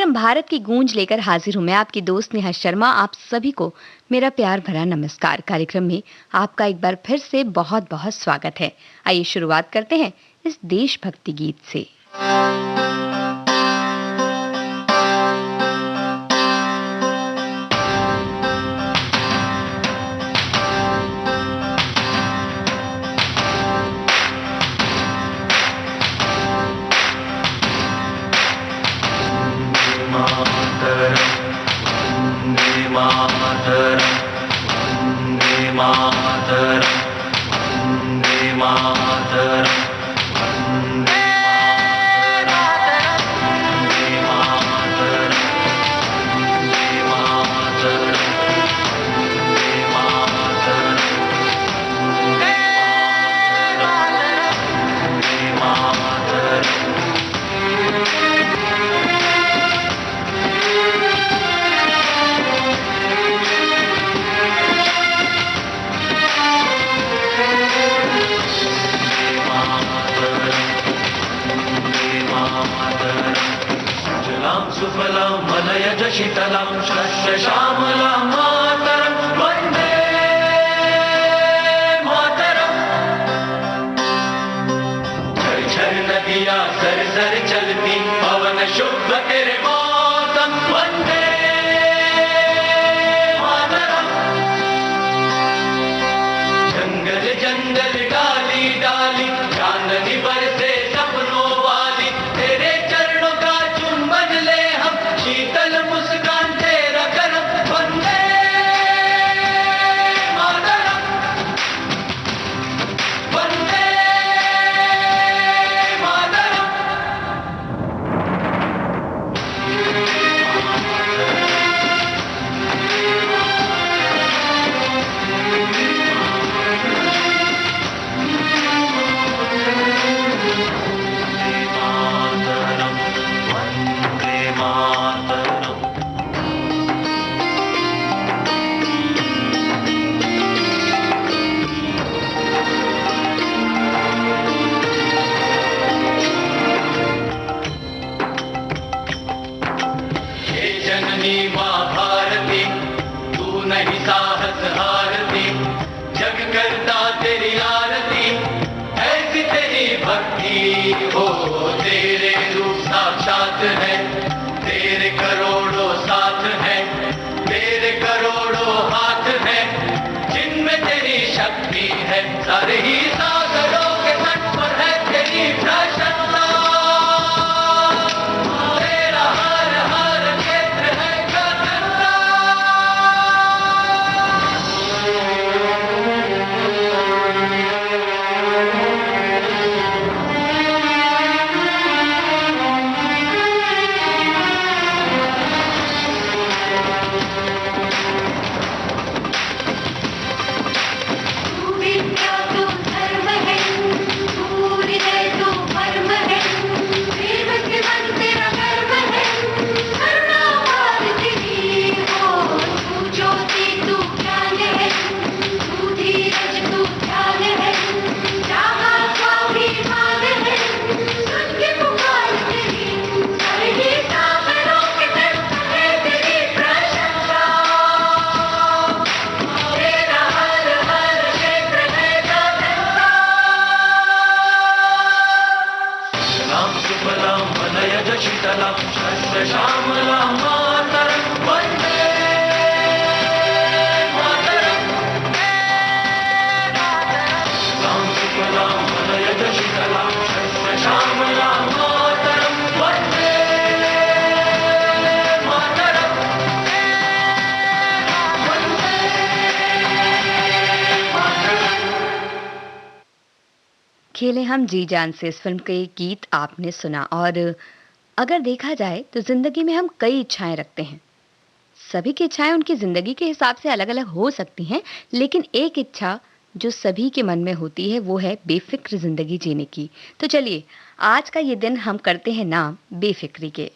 कार्यक्रम भारत की गूंज लेकर हाजिर हूं मैं, आपकी दोस्त नेहा शर्मा। आप सभी को मेरा प्यार भरा नमस्कार। कार्यक्रम में आपका एक बार फिर से बहुत बहुत स्वागत है। आइए शुरुआत करते हैं इस देशभक्ति गीत से। शीतलं शस्य श्यामलं मातरं वन्दे मातरं। झर झर नदियाँ सर सर चलती, पवन शुभ तेरे मौसम वन्दे मातरं। जंगल जंगल डाली डाली चांदनी बरसे सपनों वाली, तेरे चरणों का चुंबन ले हम, शीतल मुस्कान तेरा करम वंदे मातरम वंदे मातरम। हो तेरे रूप साक्षात है, तेरे करोड़ों साथ है, तेरे करोड़ों हाथ है, जिनमें तेरी शक्ति है, सारे ही सागरों के तट पर है तेरी प्रसन्नता। तेरा हर हर क्षेत्र है गगनता। शीतलं शस्य श्यामलं मातरं वन्दे मातरं। शीतलं वलयज शीतलं शस्य श्यामलं मातरं वन्दे मातरं वन्दे मातरं। खेले हम जी जान से, इस फिल्म के गीत आपने सुना। और अगर देखा जाए तो जिंदगी में हम कई इच्छाएं रखते हैं। सभी की इच्छाएं उनकी जिंदगी के हिसाब से अलग अलग हो सकती हैं, लेकिन एक इच्छा जो सभी के मन में होती है वो है बेफिक्र जिंदगी जीने की। तो चलिए आज का ये दिन हम करते हैं नाम बेफिक्री के।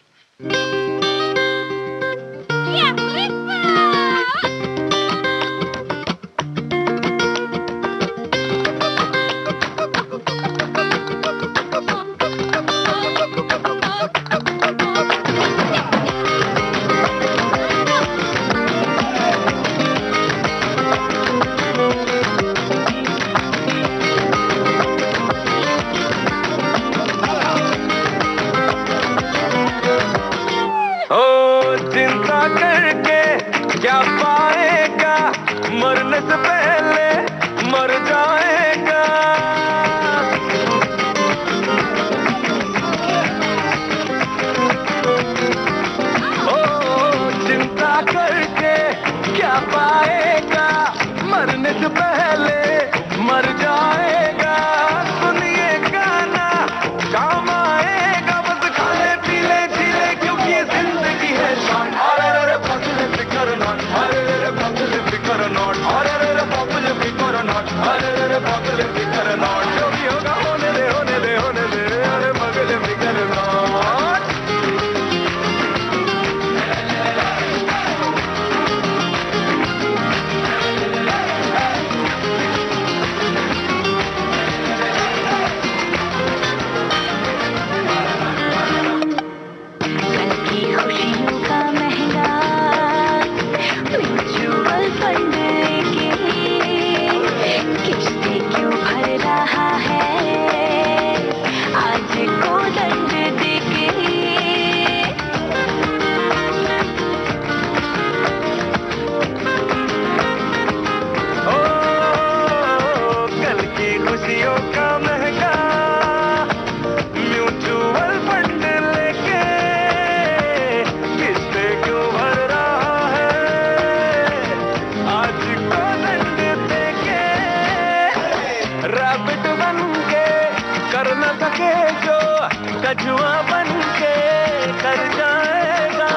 से पहले मर जाएगा। सुनिए गाना काम आएगा, बस खाने पीले झीले क्योंकि ये जिंदगी है शान। अरे रे पगले फिकर नॉट, अरे रे पगले फिकर नॉट, अरे रे पगले फिकर नॉट, अरे रे पगले फिकर नॉट। जो भी होगा होने दे, होने दे, होने दे, अरे पगले फिकर नॉट। कछुआ बन के कर जाएगा।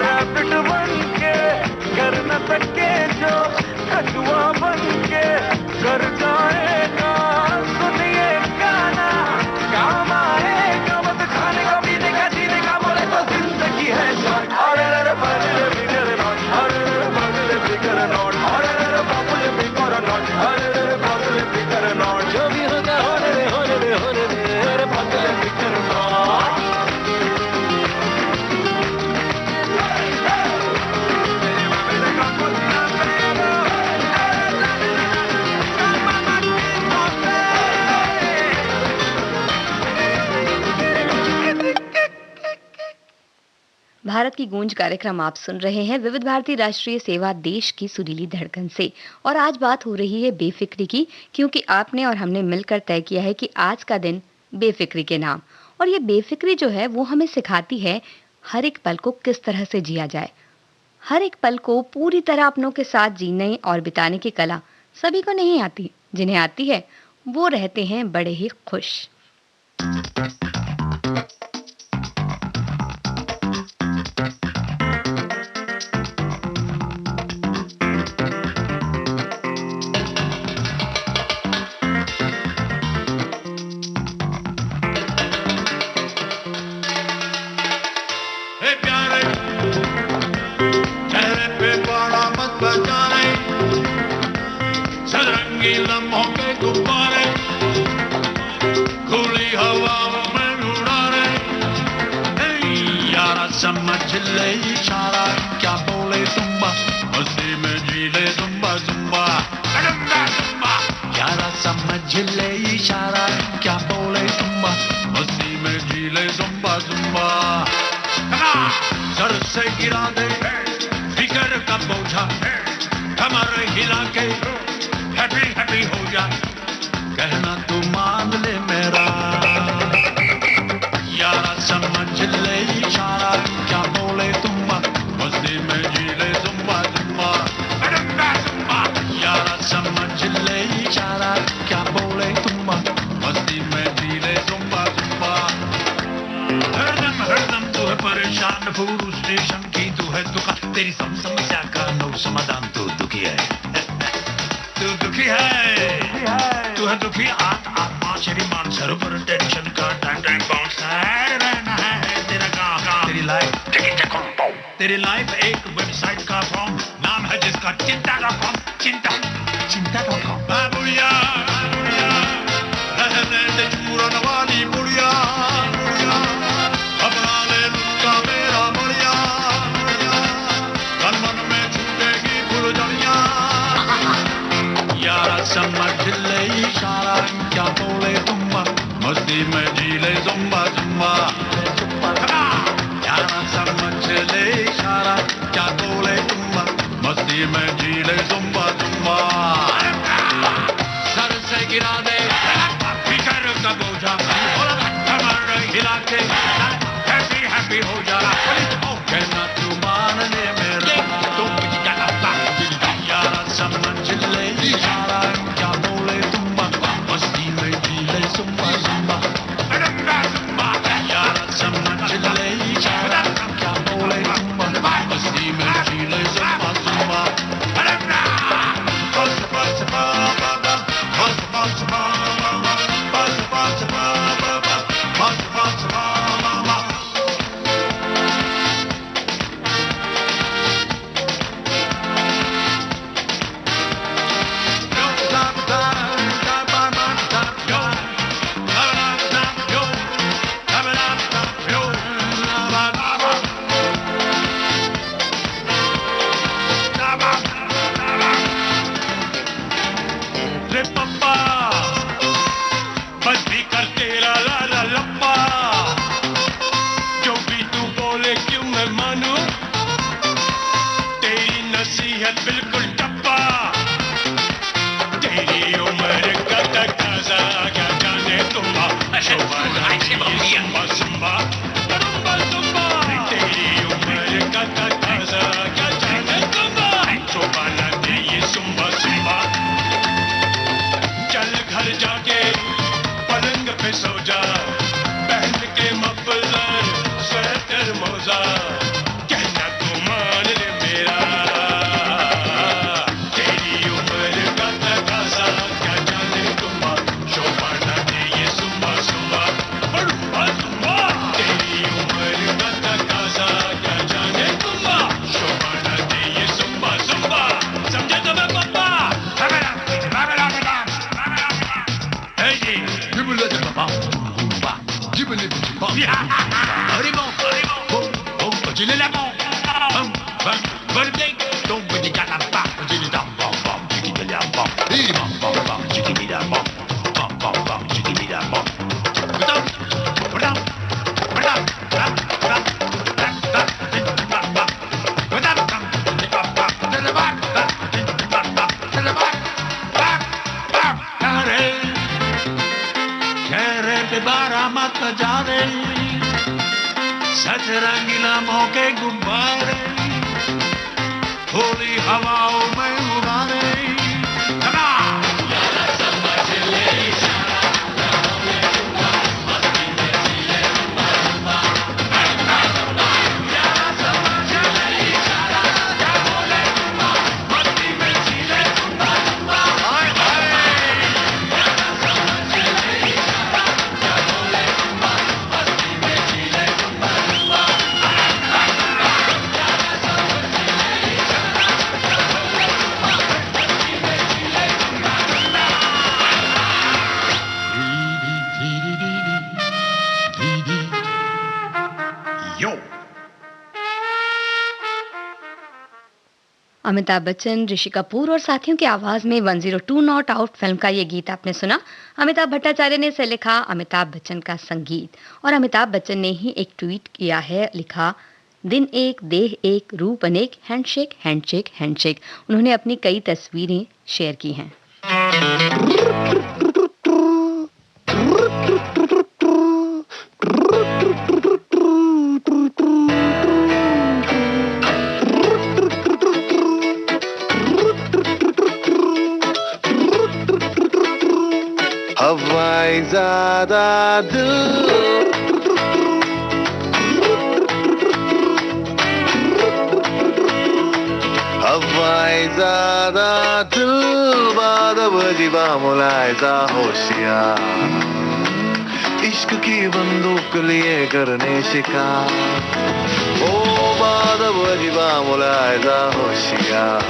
रैबिट बन के कर न सके जो, कछुआ बन के कर जाएगा। सुनिए गाना काम आएगा, बस खाने का पीने का जीने का बोले तो जिंदगी है शान। अरे रे पगले फिकर नॉट, अरे रे पगले फिकर नॉट, अरे रे पगले फिकर नॉट, अरे रे पगले फिकर नॉट। जो भी होगा होने दे, होने दे, होने दे, अरे पगले फिकर नॉट। भारत की गूंज कार्यक्रम आप सुन रहे हैं विविध भारती राष्ट्रीय सेवा देश की सुरीली धड़कन से। और आज बात हो रही है बेफिक्री की, क्योंकि आपने और हमने मिलकर तय किया है कि आज का दिन बेफिक्री के नाम। और ये बेफिक्री जो है वो हमें सिखाती है हर एक पल को किस तरह से जिया जाए। हर एक पल को पूरी तरह अपनों के साथ जीने और बिताने की कला सभी को नहीं आती। जिन्हें आती है वो रहते हैं बड़े ही खुश। लम्हों के गुब्बारे खुली हवा में उड़ाने, यारा समझ ले इशारा, क्या बोले तुम्बा मस्ती में जी ले जुम्बा जुम्बा जुम्बा जुम्बा। यारा समझ ले इशारा, क्या बोले तुम्बा मस्ती में जी ले जुम्बा जुम्बा। सर से गिरा दे फिकर का बोझा, कमर हिला के हैप्पी हैप्पी हो जा, कहना तू मान ले मेरा। यारा समझ ले इशारा, क्या बोले तुम्बा मस्ती में जी ले जुम्बा जुम्बा जुम्बा। यारा समझ ले इशारा, क्या बोले तुम्बा मस्ती में जी ले जुम्बा जुम्बा। हरदम तू है परेशान, पुरुष स्टेशन की तू है दुखा, तेरी समस्या का नो समाधान, तू दुखी है, तू दुखी है, तू है दुखी आत्मा शरीर सर पर टेंशन का टाइम टाइम बाउंस रहना है तेरा काम। तेरी लाइफ एक वेबसाइट का फॉर्म, नाम है जिसका चिंता का फॉर्म, चिंता.com। बुढ़िया रहने दे चूरन वाली बुढ़िया, अपना ले लूंगा मेरा बढ़िया, तन मन में छूटेगी फुलझड़ियां। यारा समझ ले इशारा, क्या बोले तुम्बा मस्ती में जी ले जुम्बा जुम्बा। यारा समझ ले इशारा, क्या बोले तुम्बा मस्ती में जी ले जुम्बा जुम्बा। सर से गिरा दे फिकर का बोझा, कमर हिला के घर जाके पलंग पे सो जा, पहन के मफलर स्वेटर मोजा, कहना तू मान ले मेरा, तेरी उम्र का तकाजा क्या जाने तुम्हा, शोभा ना दे ये सुबह सुबह, तेरी उम्र का तकाजा क्या जाने तुम्हा, शोभा ना दे ये सुबह सुबह, समझे तुम्हें पप्पा? सच रंगीला मौके गुब्बारे थोड़ी हवाओं में उड़ाने, अमिताभ बच्चन, ऋषि कपूर और साथियों की आवाज में 102 नॉट आउट फिल्म का ये गीत आपने सुना। अमिताभ भट्टाचार्य ने इसे लिखा, अमिताभ बच्चन का संगीत। और अमिताभ बच्चन ने ही एक ट्वीट किया है, लिखा, दिन एक, देह एक, रूप अनेक, हैंडशेक हैंडशेक हैंडशेक। उन्होंने अपनी कई तस्वीरें शेयर की हैं। हवाई ज़्यादा दिल, हवाई ज़्यादा दिल, बाद वजीबा मुलायजा होशियार, इश्क की बंदूक लिए करने शिकार, ओ बाद वजीबा मुलायजा होशियार,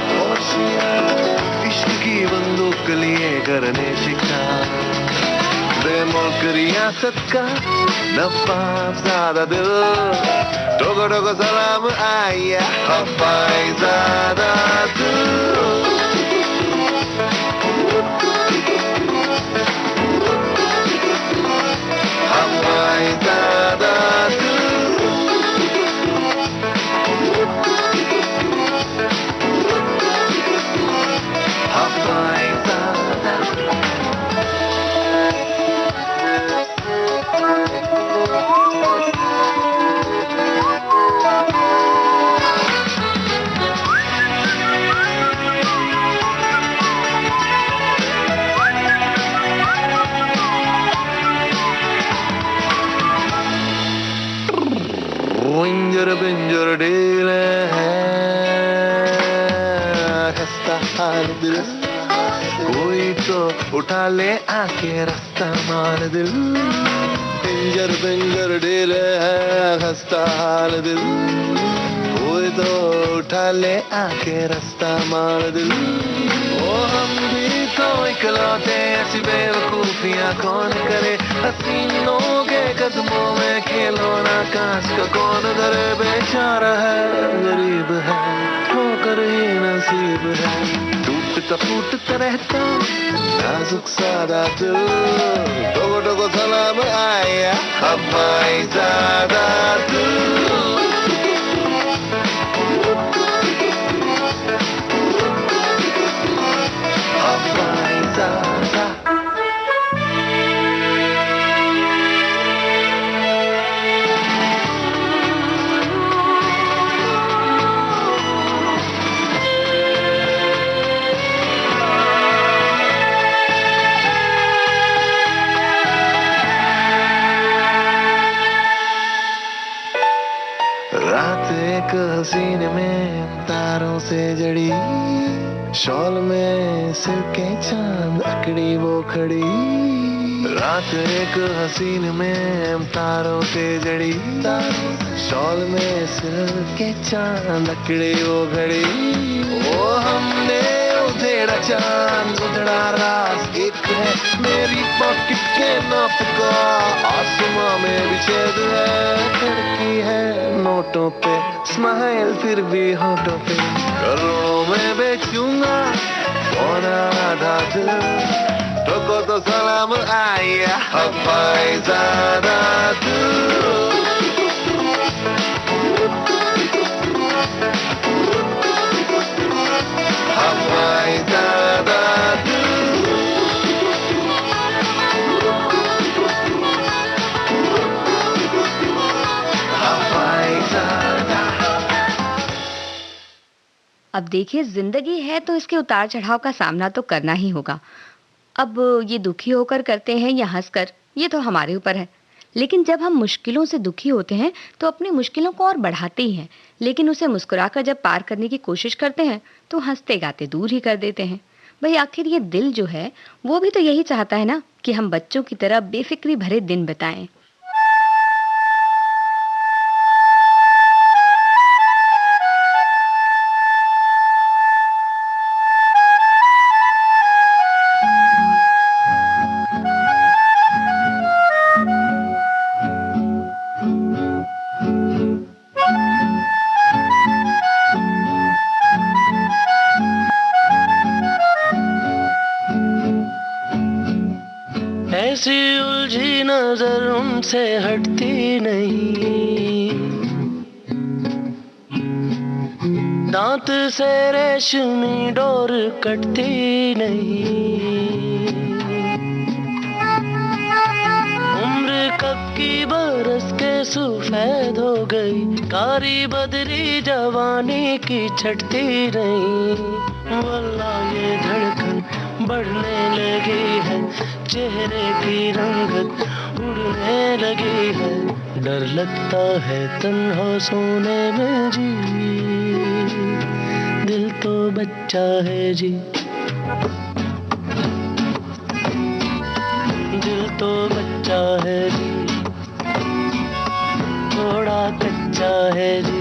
इश्क की बंदूक लिए करने शिकार, मुल्क रियासत का नवाब ज़्यादा दिल, टोको टोको सलाम आया, हवाई ज़्यादा दिल, हवाई ज़्यादा दिल, हवाई ज़्यादा दिल। विंजर बिंजर डीले हैं, खस्ता हाल दिल, कोई तो उठा ले आके रास्ता मार दिल, बिंजर बिंजर डीले हैं, खस्ता हाल दिल, कोई तो उठा ले आके रास्ता मार दिल, ओ हम भी तो इकलौते ऐसी बेवकूफियां कौन करे, हसीनों के कदमों में खिलौना कांच का कौन करे, बेचारा है गरीब है ठोकर ही नसीब है, टूटता फूटता रहता नाजुक सादा दिल, टोको टोको सलाम आया, हवाई ज़्यादा दिल, हवाई ज़्यादा। एक हसीन में तारों से जड़ी, शॉल में सिर के चांद अकड़ी वो खड़ी। रात एक हसीन में तारों से जड़ी, शॉल में सिर के चांद अकड़ी वो घड़ी। ओ हमने उधेड़ा चांद उधड़ा रात, एक है मेरी पॉकेट के नाप का, आसमां में भी छेद है, खिड़की है नोटों पे, स्माइल फिर भी होठों पे। करोड़ों में बेचूंगा पौना आधा दिल, ठोको तो सलाम आया हवाई ज़्यादा दिल। हवाई ज़्यादा दिल, हवाई ज़्यादा। अब देखिए, जिंदगी है तो इसके उतार चढ़ाव का सामना तो करना ही होगा। अब ये दुखी होकर करते हैं या हंसकर, ये तो हमारे ऊपर है। लेकिन जब हम मुश्किलों से दुखी होते हैं तो अपनी मुश्किलों को और बढ़ाते ही हैं, लेकिन उसे मुस्कुराकर जब पार करने की कोशिश करते हैं तो हंसते गाते दूर ही कर देते हैं। भाई आखिर ये दिल जो है वो भी तो यही चाहता है ना कि हम बच्चों की तरह बेफिक्री भरे दिन बिताएं। ऐसी उलझी नजर उनसे हटती नहीं, दांत से रेशमी डोर कटती नहीं। उम्र कब की बरस के सफेद हो गई, कारी बदरी जवानी की छटती नहीं। वल्लाह ये धड़कन बढ़ने लगी है, चेहरे की रंगत उड़ने लगी है। डर लगता है तन्हा सोने में जी, दिल तो बच्चा है जी, दिल तो बच्चा है जी, थोड़ा कच्चा है जी।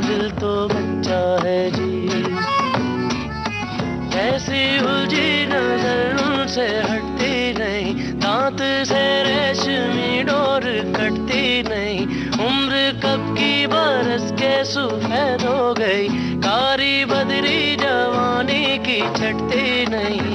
दिल तो बच्चा है जी। ऐसी उलझी नजर उनसे हटती नहीं, दांत से रेशमी डोर कटती नहीं। उम्र कब की बरस के सफेद हो गई, कारी बदरी जवानी की छटती नहीं।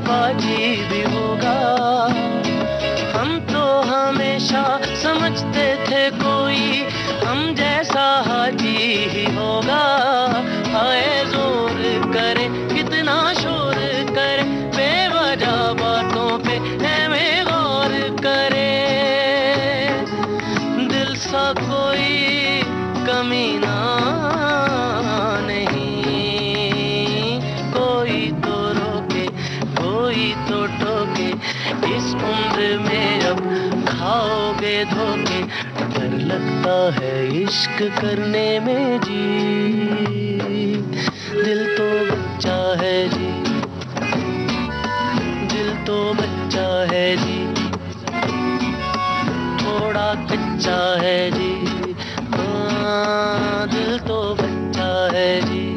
बाजी भी होगा, हम तो हमेशा समझते थे कोई हम जैसा हाजी ही होगा। हाय जोर करे कितना शोर करे, बेवजह बातों पे हमें गौर करे। दिल सा कोई कमीना इस उम्र में अब खाओगे धोखे। डर लगता है इश्क करने में जी, दिल तो बच्चा है जी, दिल तो बच्चा है जी, थोड़ा कच्चा है जी। दिल तो बच्चा है जी।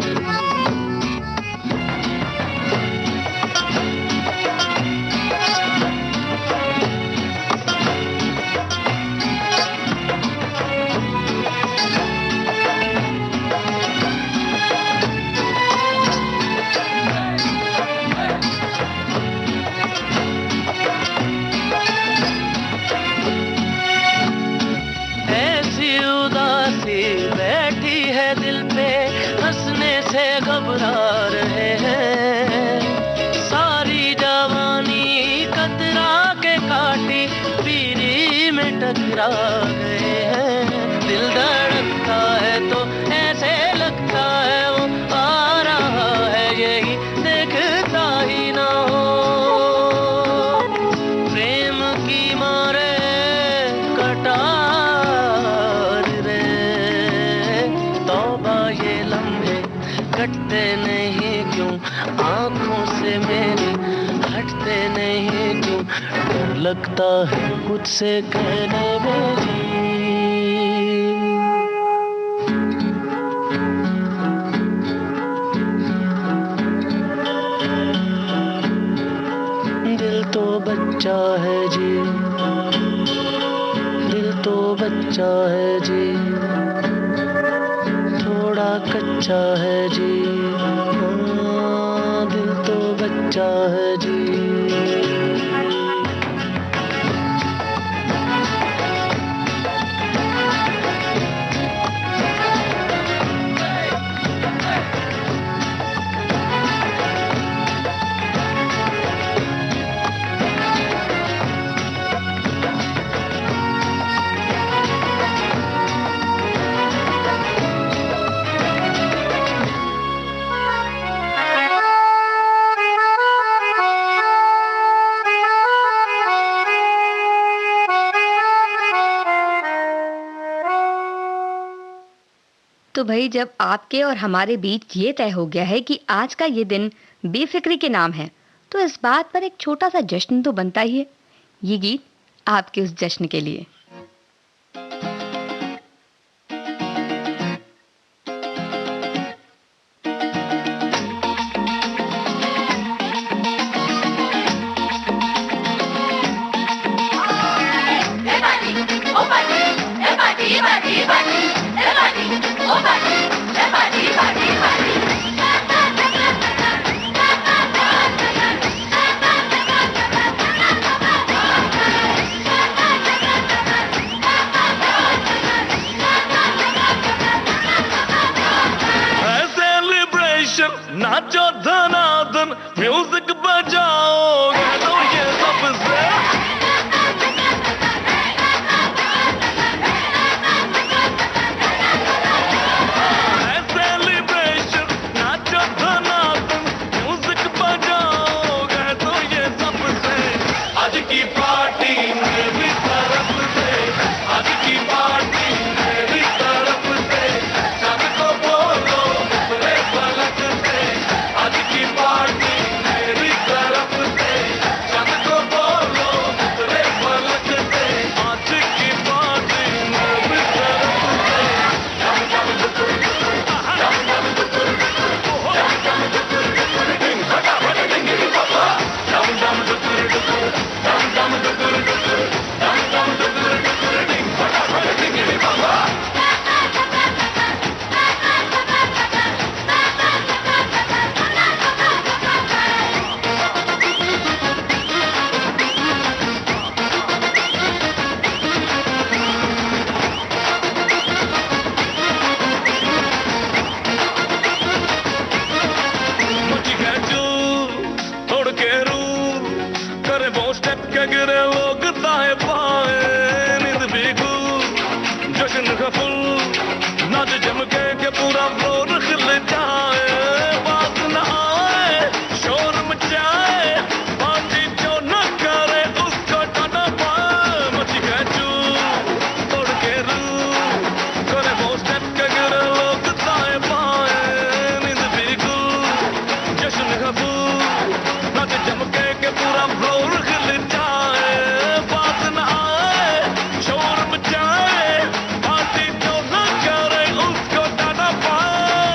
मुस्कुरा रहे हैं, सारी जवानी कतरा के काटी पीरी में टकरा गए हैं। दिल धड़कता है तो ऐसे लगता है वो आ रहा है, यही देखता ही ना हो। प्रेम की मारे कटार रे, तौबा ये लम्हे कटते नहीं क्यों, आंखों से मेरी हटते नहीं क्यों, डर लगता है मुझसे कहने में जी। दिल तो बच्चा है जी, दिल तो बच्चा है जी, थोड़ा कच्चा है जी, हाँ, दिल तो बच्चा है जी। तो भाई जब आपके और हमारे बीच ये तय हो गया है कि आज का ये दिन बेफिक्री के नाम है, तो इस बात पर एक छोटा सा जश्न तो बनता ही है। ये गीत आपके उस जश्न के लिए। नाचो धनाधन म्यूजिक बजाओगे तो ये सबसे सेलिब्रेशन। नाचो धनाधन म्यूजिक बजाओगे तो ये सबसे आज की पार्टी मेरी तरफ से, आज की पार्टी मेरी तरफ से, सबको बोलो दूसरे पलक से। आज की पार्टी मेरी तरफ से, सबको बोलो दूसरे पलक से। आज की पार्टी मेरी तरफ से। जम जम दुकुर दुकुर, जम जम दुकुर दुकुर, जम जम दुकुर दुकुर, डिंग फटाफट डिंगी पापा। जम जम दुकुर दुकुर, जम जम दुकुर दुकुर, जम जम दुकुर दुकुर, डिंग फटाफट डिंगी पापा। मुझे कहजू तोड़ के रू करे वो स्टेप के गिरे लोग दाएं बाएं, नींद भीगू जश्न का फुल नाच जम के पूरा फ्लोर खिल जाए। बात न आए शोर मचाए, पार्टी जो न करे उसको टाटा पाए। मुझे कहजू तोड़ के रू करे वो स्टेप के गिरे लोग दाएं बाएं, नींद भीगू जश्न का फूल नाच जम के पूरा फ्लोर खिल जाए। बात न आए शोर मचाए, पार्टी जो न करे उसको टाटा पाए।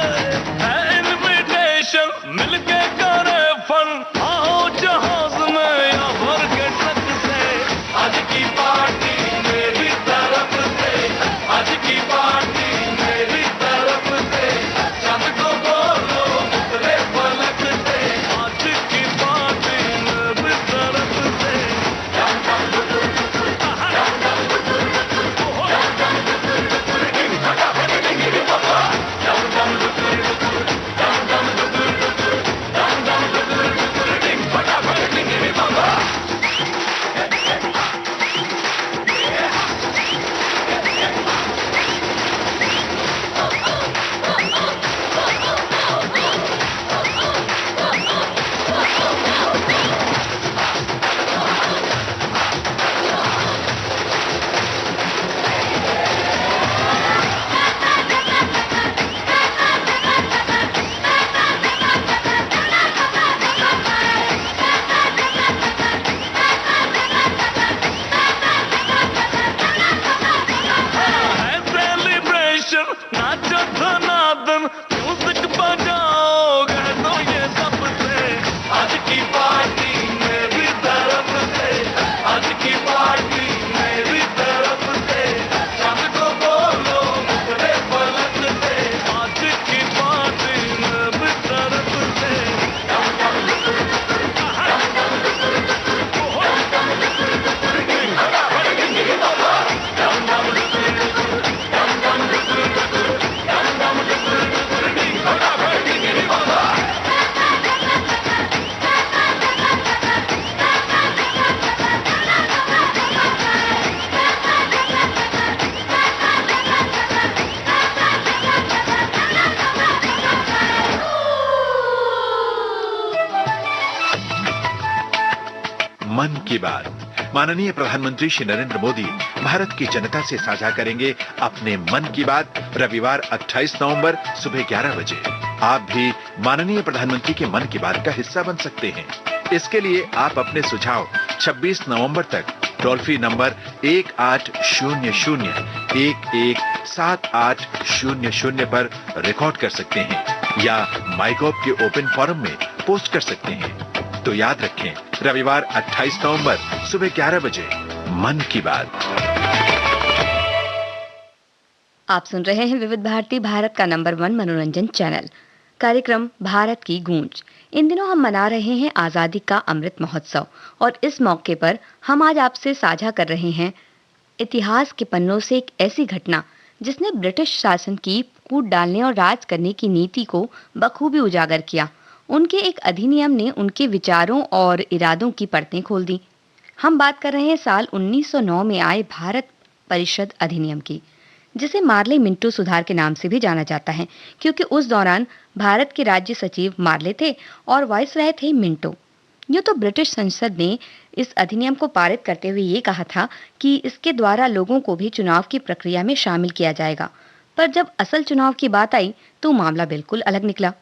की बात। माननीय प्रधानमंत्री श्री नरेंद्र मोदी भारत की जनता से साझा करेंगे अपने मन की बात रविवार 28 नवंबर सुबह 11 बजे। आप भी माननीय प्रधानमंत्री के मन की बात का हिस्सा बन सकते हैं। इसके लिए आप अपने सुझाव 26 नवंबर तक टोल फ्री नंबर 1800-117800 पर रिकॉर्ड कर सकते हैं या माइगॉव के ओपन फोरम में पोस्ट कर सकते हैं। तो याद रखें, रविवार 28 नवंबर सुबह 11 बजे मन की बात। आप सुन रहे हैं विविध भारती, भारत का नंबर 1 मनोरंजन चैनल, कार्यक्रम भारत की गूंज। इन दिनों हम मना रहे हैं आजादी का अमृत महोत्सव और इस मौके पर हम आज आपसे साझा कर रहे हैं इतिहास के पन्नों से एक ऐसी घटना जिसने ब्रिटिश शासन की फूट डालने और राज करने की नीति को बखूबी उजागर किया। उनके एक अधिनियम ने उनके विचारों और इरादों की परतें खोल दी। हम बात कर रहे हैं साल 1909 में आए भारत परिषद अधिनियम की, जिसे मार्ले मिंटो सुधार के नाम से भी जाना जाता है, क्योंकि उस दौरान भारत के राज्य सचिव मार्ले थे और वायसराय थे मिंटो। यूं तो ब्रिटिश संसद ने इस अधिनियम को पारित करते हुए ये कहा था कि इसके द्वारा लोगों को भी चुनाव की प्रक्रिया में शामिल किया जाएगा, पर जब असल चुनाव की बात आई तो मामला बिल्कुल अलग निकला।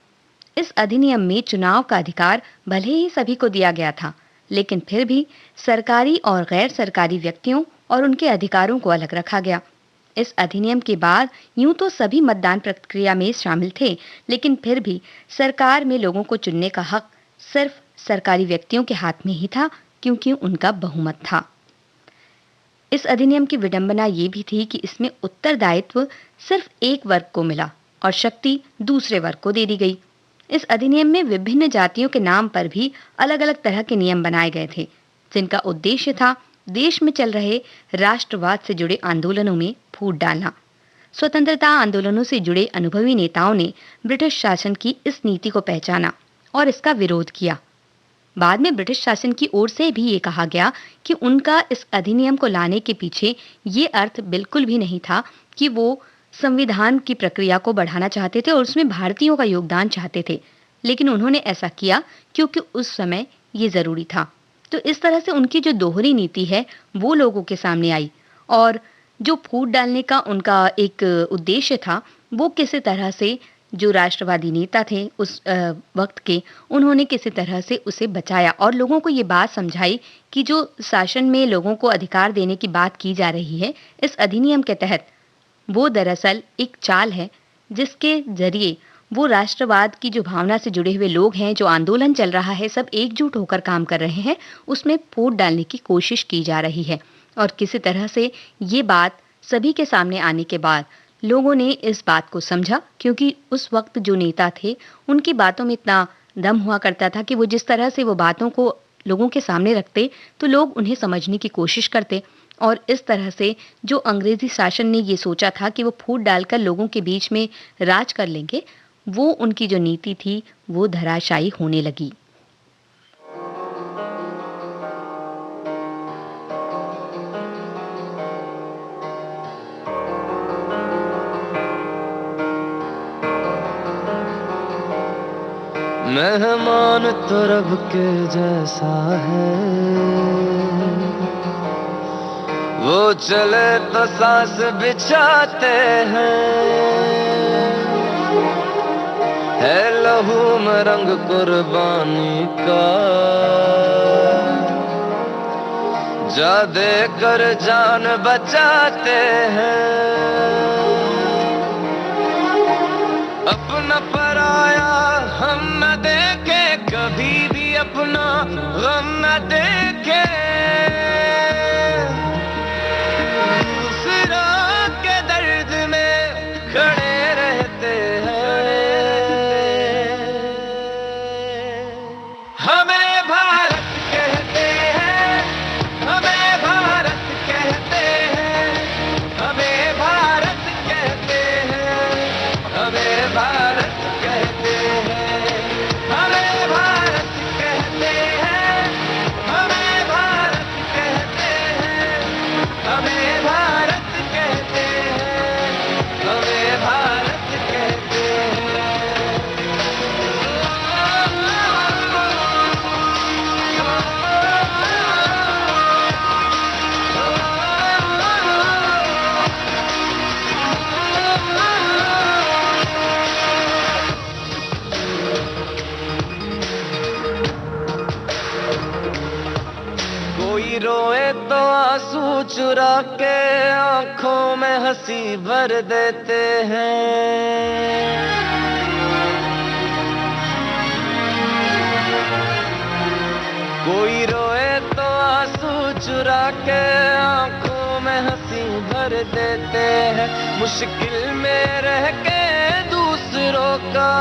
इस अधिनियम में चुनाव का अधिकार भले ही सभी को दिया गया था, लेकिन फिर भी सरकारी और गैर सरकारी व्यक्तियों और उनके अधिकारों को अलग रखा गया। इस अधिनियम के बाद यूं तो सभी मतदान प्रक्रिया में शामिल थे, लेकिन फिर भी सरकार में लोगों को चुनने का हक सिर्फ सरकारी व्यक्तियों के हाथ में ही था, क्योंकि उनका बहुमत था। इस अधिनियम की विडंबना ये भी थी कि इसमें उत्तरदायित्व सिर्फ एक वर्ग को मिला और शक्ति दूसरे वर्ग को दे दी गई। इस अधिनियम में विभिन्न जातियों के नाम पर भी अलग अलग तरह के नियम बनाए गए थे, जिनका उद्देश्य था देश में चल रहे राष्ट्रवाद से जुड़े आंदोलनों में फूट डालना। स्वतंत्रता आंदोलनों से जुड़े अनुभवी नेताओं ने ब्रिटिश शासन की इस नीति को पहचाना और इसका विरोध किया। बाद में ब्रिटिश शासन की ओर से भी ये कहा गया कि उनका इस अधिनियम को लाने के पीछे ये अर्थ बिल्कुल भी नहीं था कि वो संविधान की प्रक्रिया को बढ़ाना चाहते थे और उसमें भारतीयों का योगदान चाहते थे, लेकिन उन्होंने ऐसा किया क्योंकि उस समय ये जरूरी था। तो इस तरह से उनकी जो दोहरी नीति है वो लोगों के सामने आई और जो फूट डालने का उनका एक उद्देश्य था वो किसी तरह से जो राष्ट्रवादी नेता थे उस वक्त के, उन्होंने किसी तरह से उसे बचाया और लोगों को ये बात समझाई कि जो शासन में लोगों को अधिकार देने की बात की जा रही है इस अधिनियम के तहत, वो दरअसल एक चाल है जिसके जरिए वो राष्ट्रवाद की जो भावना से जुड़े हुए लोग हैं, जो आंदोलन चल रहा है, सब एकजुट होकर काम कर रहे हैं, उसमें फूट डालने की कोशिश की जा रही है। और किसी तरह से ये बात सभी के सामने आने के बाद लोगों ने इस बात को समझा, क्योंकि उस वक्त जो नेता थे उनकी बातों में इतना दम हुआ करता था कि वो जिस तरह से वो बातों को लोगों के सामने रखते तो लोग उन्हें समझने की कोशिश करते। और इस तरह से जो अंग्रेजी शासन ने ये सोचा था कि वो फूट डालकर लोगों के बीच में राज कर लेंगे, वो उनकी जो नीति थी वो धराशायी होने लगी। मेहमान तो रब के जैसा है, वो चले तो सांस बिछाते हैं, है लहू में रंग कुर्बानी का, जा दे कर जान बचाते हैं। अपना पराया हम न देखे, कभी भी अपना गम न देखे, दूसरों के दर्द में खड़े रहते हैं। हमें भारत कहते हैं, हमें भारत कहते हैं, हमें भारत कहते हैं, हमें भारत कहते हैं, हमें भारत कहते हैं, हमें चुरा के आंखों में हंसी भर देते हैं। कोई रोए तो आंसू चुरा के आंखों में हंसी भर देते हैं। मुश्किल में रह के दूसरों का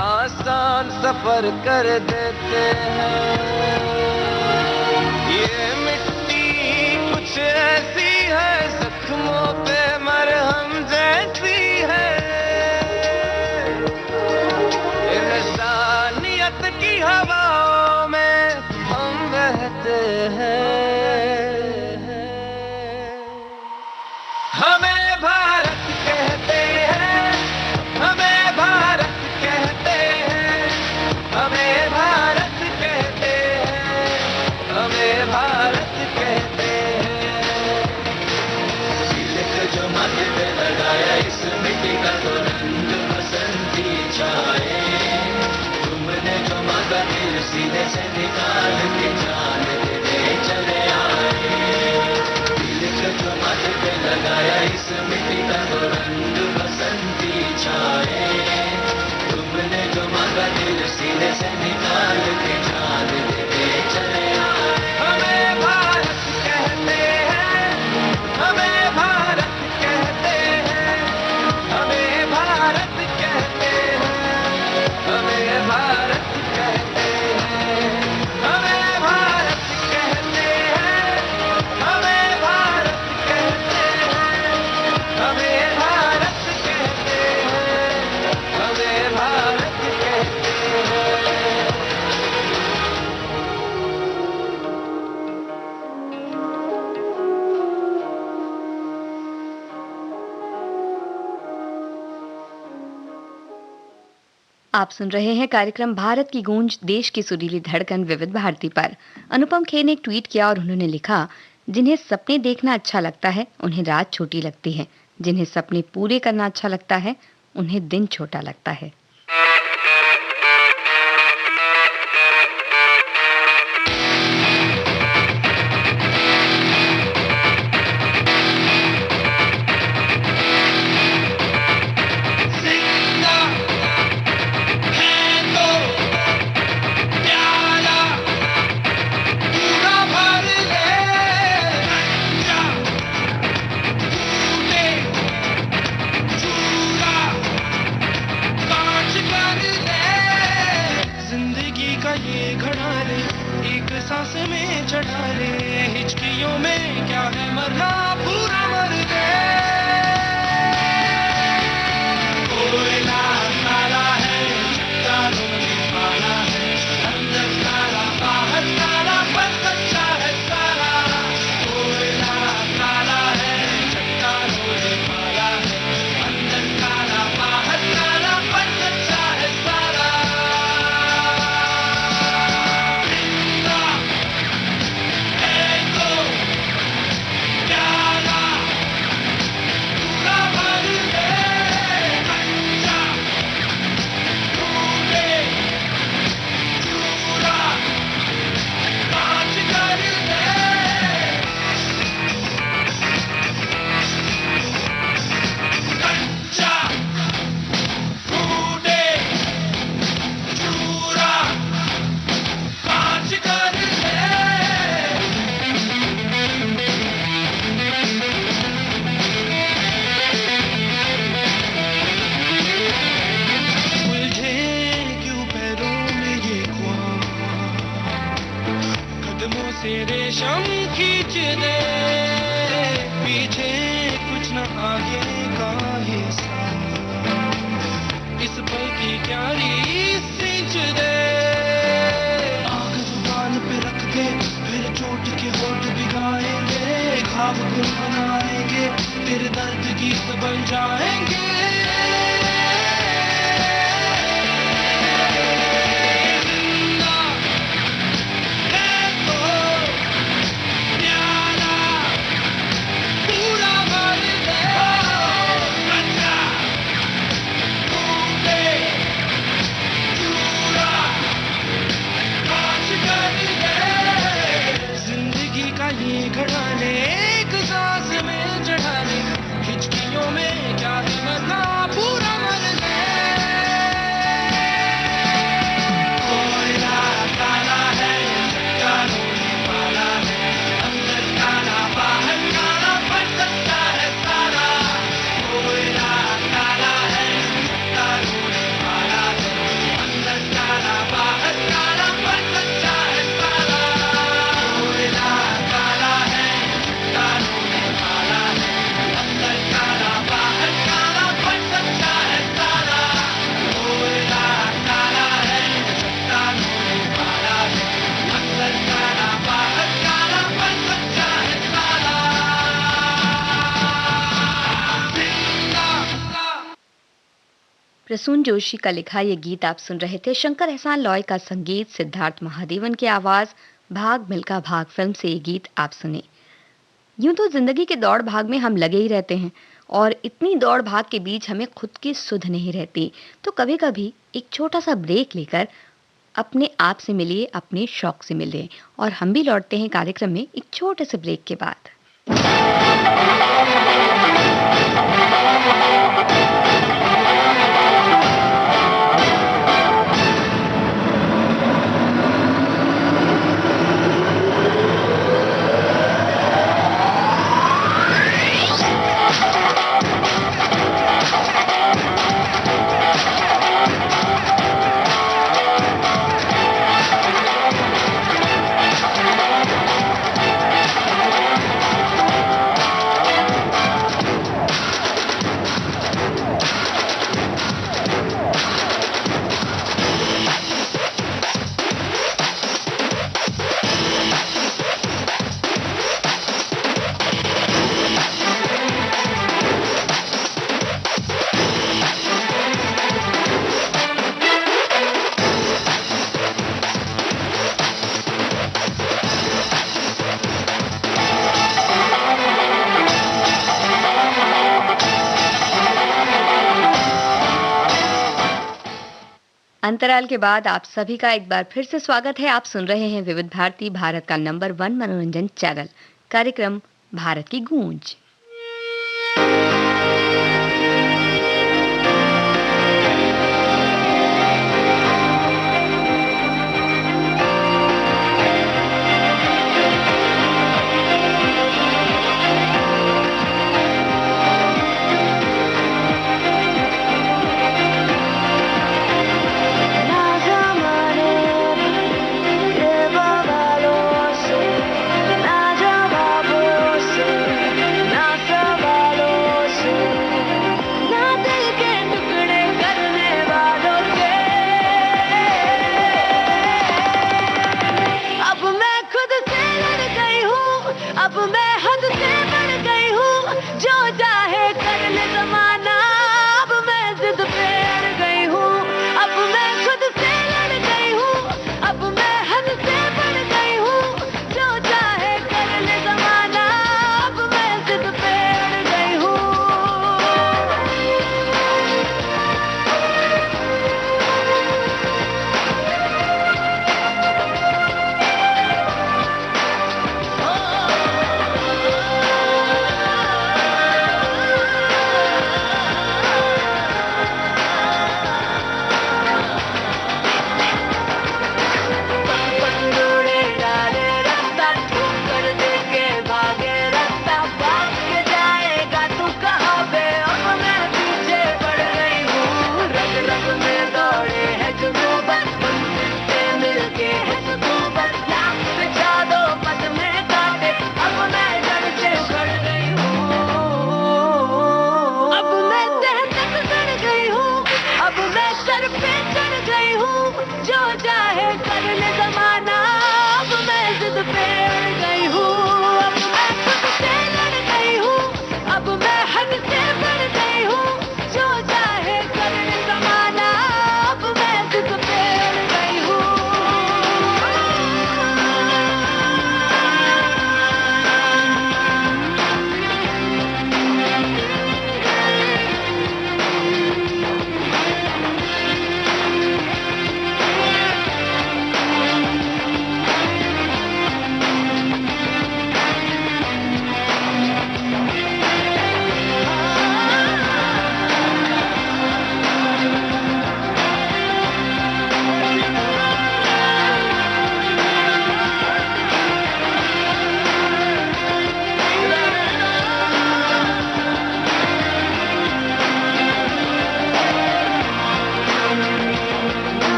आसान सफर कर देते हैं। ये मिट्टी कुछ ऐसी है, जख्मों पे मरहम जैसी है। इंसानियत की हवाओं में हम बहते हैं। हमें भारत कहते हैं, हमें भारत कहते हैं, हमें भारत कहते हैं, हमें भारत कहते हैं। तिलक जो माथे पे लगाया इस मिट्टी का तो रंग बसंती छाए। तुमने जो मांगा दिल सीने से निकाल के जान देने चले आए। तिलक जो माथे पे लगाया इस मिट्टी का तो रंग बसंती छाए। तुमने जो मांगा दिल सीने से निकाल के जान देने चले आए। हमें भारत कहते हैं, हमें भारत कहते हैं, हमें भारत कहते हैं, हमें भारत कहते हैं, हमें भारत कहते हैं, हमें भारत कहते हैं, हमें भारत कहते हैं, हमें भारत कहते हैं। आप सुन रहे हैं कार्यक्रम भारत की गूंज, देश की सुरीली धड़कन विविध भारती पर। अनुपम खेर ने एक ट्वीट किया और उन्होंने लिखा, जिन्हें सपने देखना अच्छा लगता है उन्हें रात छोटी लगती है, जिन्हें सपने पूरे करना अच्छा लगता है उन्हें दिन छोटा लगता है। सांस में चढ़ा ले, हिचकियों में क्या है मरना, पूरा मर दे। कोयला काला है, चट्टानों में पाला है, अंदर काला बाहर काला, पर सच्चा है सारा। कोयला काला है, चट्टानों में पाला है, अंदर काला बाहर काला, पर सच्चा है सारा। से रेशम खींच दे, पीछे कुछ न आगे का हिस्सा, इस पल की क्यारी सींच दे। आग जुबान पे रख दे, फिर चोट के होठ भिगाएंगे, ख्वाब गुनगुनाएंगे, तेरे दर्द गीत बन जाएंगे। घड़ा प्रसून जोशी का लिखा ये गीत आप सुन रहे थे। शंकर एहसान लॉय का संगीत, सिद्धार्थ महादेवन की आवाज। भाग मिल्खा भाग फिल्म से ये गीत आप सुने। यूं तो जिंदगी के दौड़ भाग में हम लगे ही रहते हैं और इतनी दौड़ भाग के बीच हमें खुद की सुध नहीं रहती। तो कभी कभी एक छोटा सा ब्रेक लेकर अपने आप से मिलिए, अपने शौक से मिलिए। और हम भी लौटते हैं कार्यक्रम में एक छोटे से ब्रेक के बाद। अंतराल के बाद आप सभी का एक बार फिर से स्वागत है। आप सुन रहे हैं विविध भारती, भारत का नंबर 1 मनोरंजन चैनल, कार्यक्रम भारत की गूंज। Na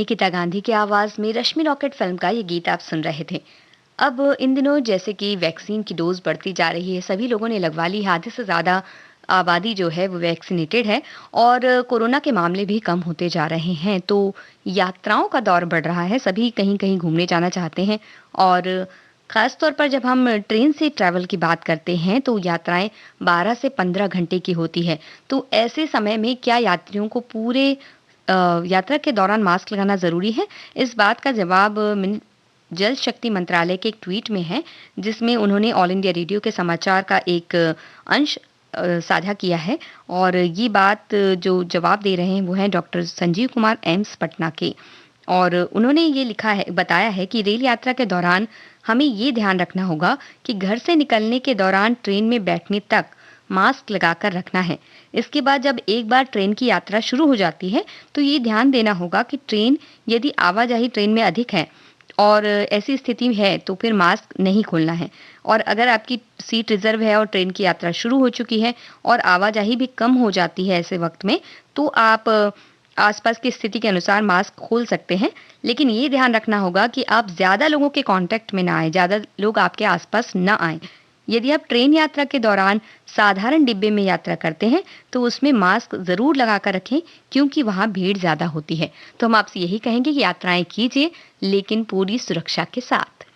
निकिता गांधी की आवाज में रश्मि रॉकेट फिल्म का ये गीत आप सुन रहे थे। अब इन दिनों जैसे कि वैक्सीन की डोज बढ़ती जा रही है, सभी लोगों ने लगवा ली, आधे से ज़्यादा आबादी जो है वो वैक्सीनेटेड है और कोरोना के मामले भी कम होते जा रहे हैं, तो यात्राओं का दौर बढ़ रहा है, सभी कहीं-कहीं घूमने जाना चाहते हैं और ख़ास तौर पर जब हम ट्रेन से ट्रैवल की बात करते हैं, तो यात्राएँ 12 से 15 घंटे की होती है। तो ऐसे समय में क्या यात्रियों को पूरे यात्रा के दौरान मास्क लगाना ज़रूरी है? इस बात का जवाब जल शक्ति मंत्रालय के एक ट्वीट में है, जिसमें उन्होंने ऑल इंडिया रेडियो के समाचार का एक अंश साझा किया है और ये बात जो जवाब दे रहे हैं वो हैं डॉक्टर संजीव कुमार एम्स पटना के। और उन्होंने ये लिखा है, बताया है कि रेल यात्रा के दौरान हमें ये ध्यान रखना होगा कि घर से निकलने के दौरान ट्रेन में बैठने तक मास्क लगाकर रखना है। इसके बाद जब एक बार ट्रेन की यात्रा शुरू हो जाती है, तो ये ध्यान देना होगा कि ट्रेन यदि आवाजाही ट्रेन में अधिक है और ऐसी स्थिति है तो फिर मास्क नहीं खोलना है। और अगर आपकी सीट रिजर्व है और ट्रेन की यात्रा शुरू हो चुकी है और आवाजाही भी कम हो जाती है ऐसे वक्त में, तो आप आसपास की स्थिति के अनुसार मास्क खोल सकते हैं। लेकिन ये ध्यान रखना होगा कि आप ज़्यादा लोगों के कांटेक्ट में ना आए, ज़्यादा लोग आपके आसपास ना आए। यदि आप ट्रेन यात्रा के दौरान साधारण डिब्बे में यात्रा करते हैं, तो उसमें मास्क ज़रूर लगा कर रखें क्योंकि वहाँ भीड़ ज़्यादा होती है। तो हम आपसे यही कहेंगे कि यात्राएं कीजिए, लेकिन पूरी सुरक्षा के साथ।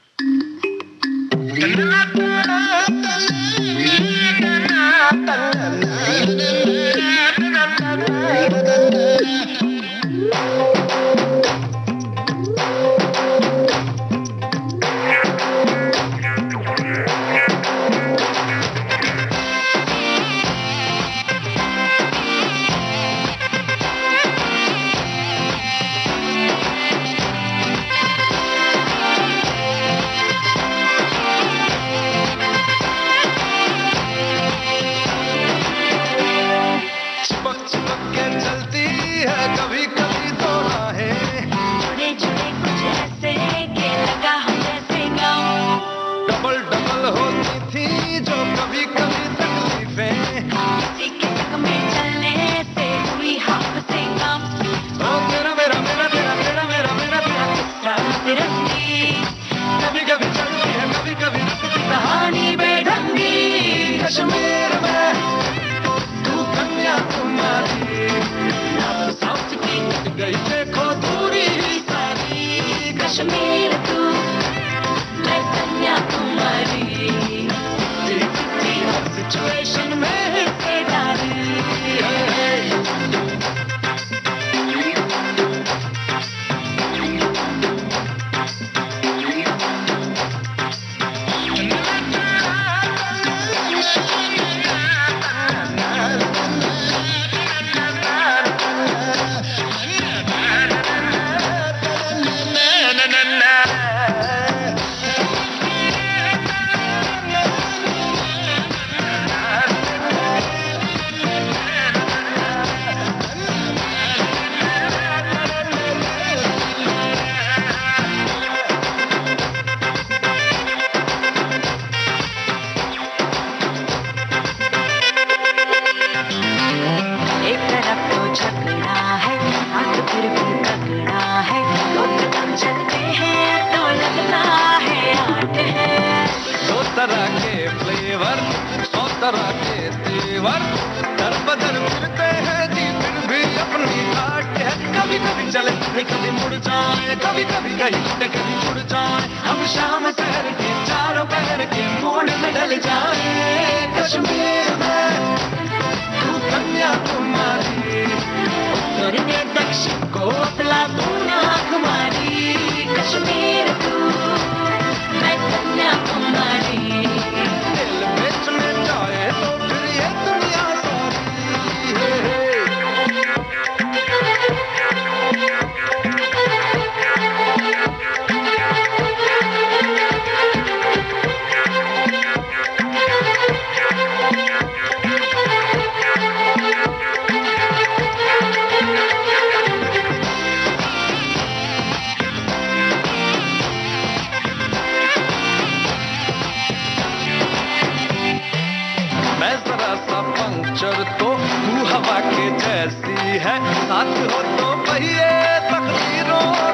हवा के जैसी है, साथ हो तो पहिए तकदीरों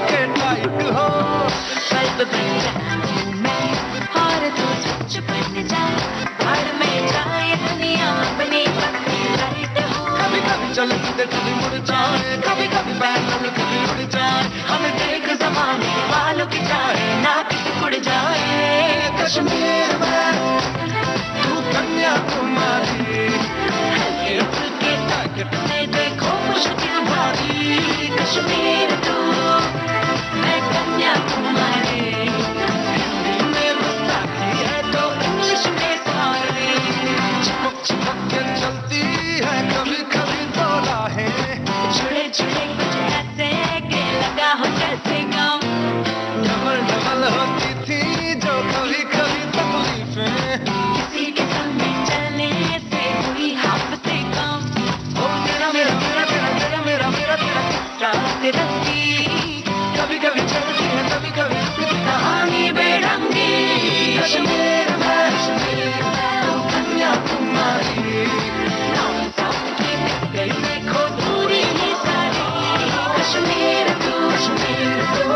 जाऊं मैं और तू स्वच्छ बन जा, बाढ़ में जाए दुनिया अपनी पत्नी लाइट हो। कभी कभी चलते कभी मुड़ जाए, कभी कभी पैदल कभी उड़ जाए, हमें देख जमाने वालों की चाहे ना किसी उड़ जाए। कश्मीर में तू कन्याकुमारी, हल्के फुल्के टारगेट में देखो मुश्किल भारी। कश्मीर तू मैं कन्याकुमारी, हिंदी में गुस्ताखी है तो इंग्लिश में सारी। चिपक चिपक के चलती है कभी कभी तो राहें, जुड़े जुड़े कुछ ऐसे के लगा हो जैसे गाँव। डबल डबल होती थी जो कभी कभी तकलीफें, किसी के संग में चलने से हुई हाफ से कम। ओ मेरा मेरा मेरा तेरा तेरा मेरा मेरा तेरा, रात रंगी कभी कभी चलती है कभी कभी रुकती है। कहानी बेरंगी। कश्मीर में तू कन्याकुमारी, नाम सबकी मिट गई देखो दूरी ही सारी। कश्मीर तू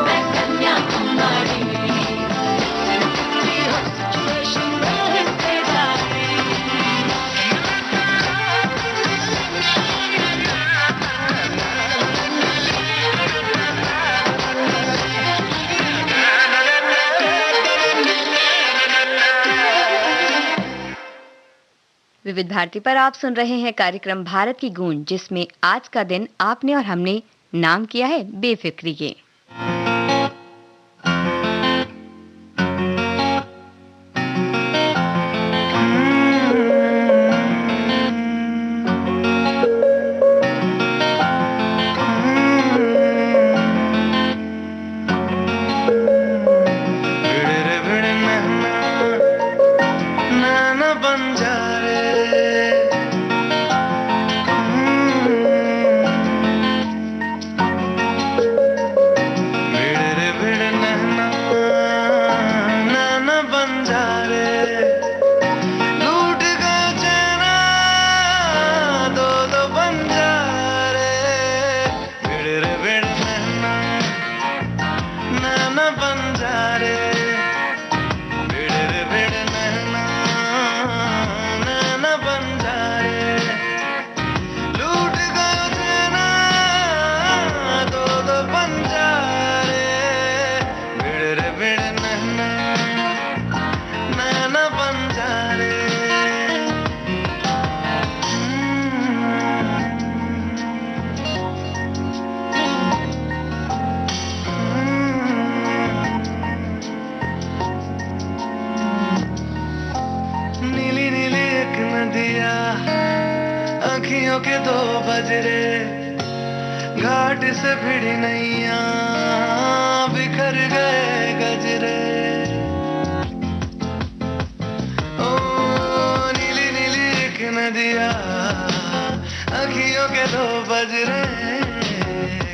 मैं कन्याकुमारी, हर सिचुएशन में हिस्सेदारी। विविध भारती पर आप सुन रहे हैं कार्यक्रम भारत की गूंज, जिसमें आज का दिन आपने और हमने नाम किया है बेफिक्री के। अखियों के दो बजरे, घाट से भिड़ी नैया, बिखर गए गजरे। ओ नीली नीली एक नदिया, अखियों के दो बजरे,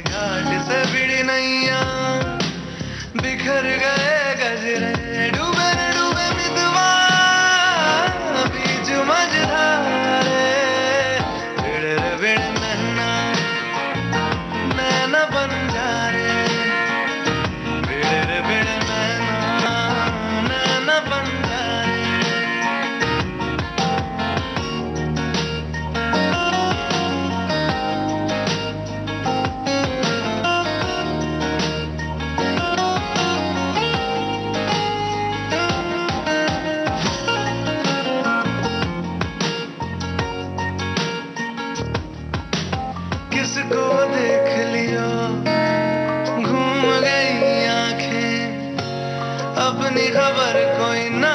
घाट से भिड़ी नैया, बिखर गए गजरे। डूबे रे डूबे मितवा बीच मझधारे, किसको देख लियो घूम गई आंखें, अपनी खबर कोई ना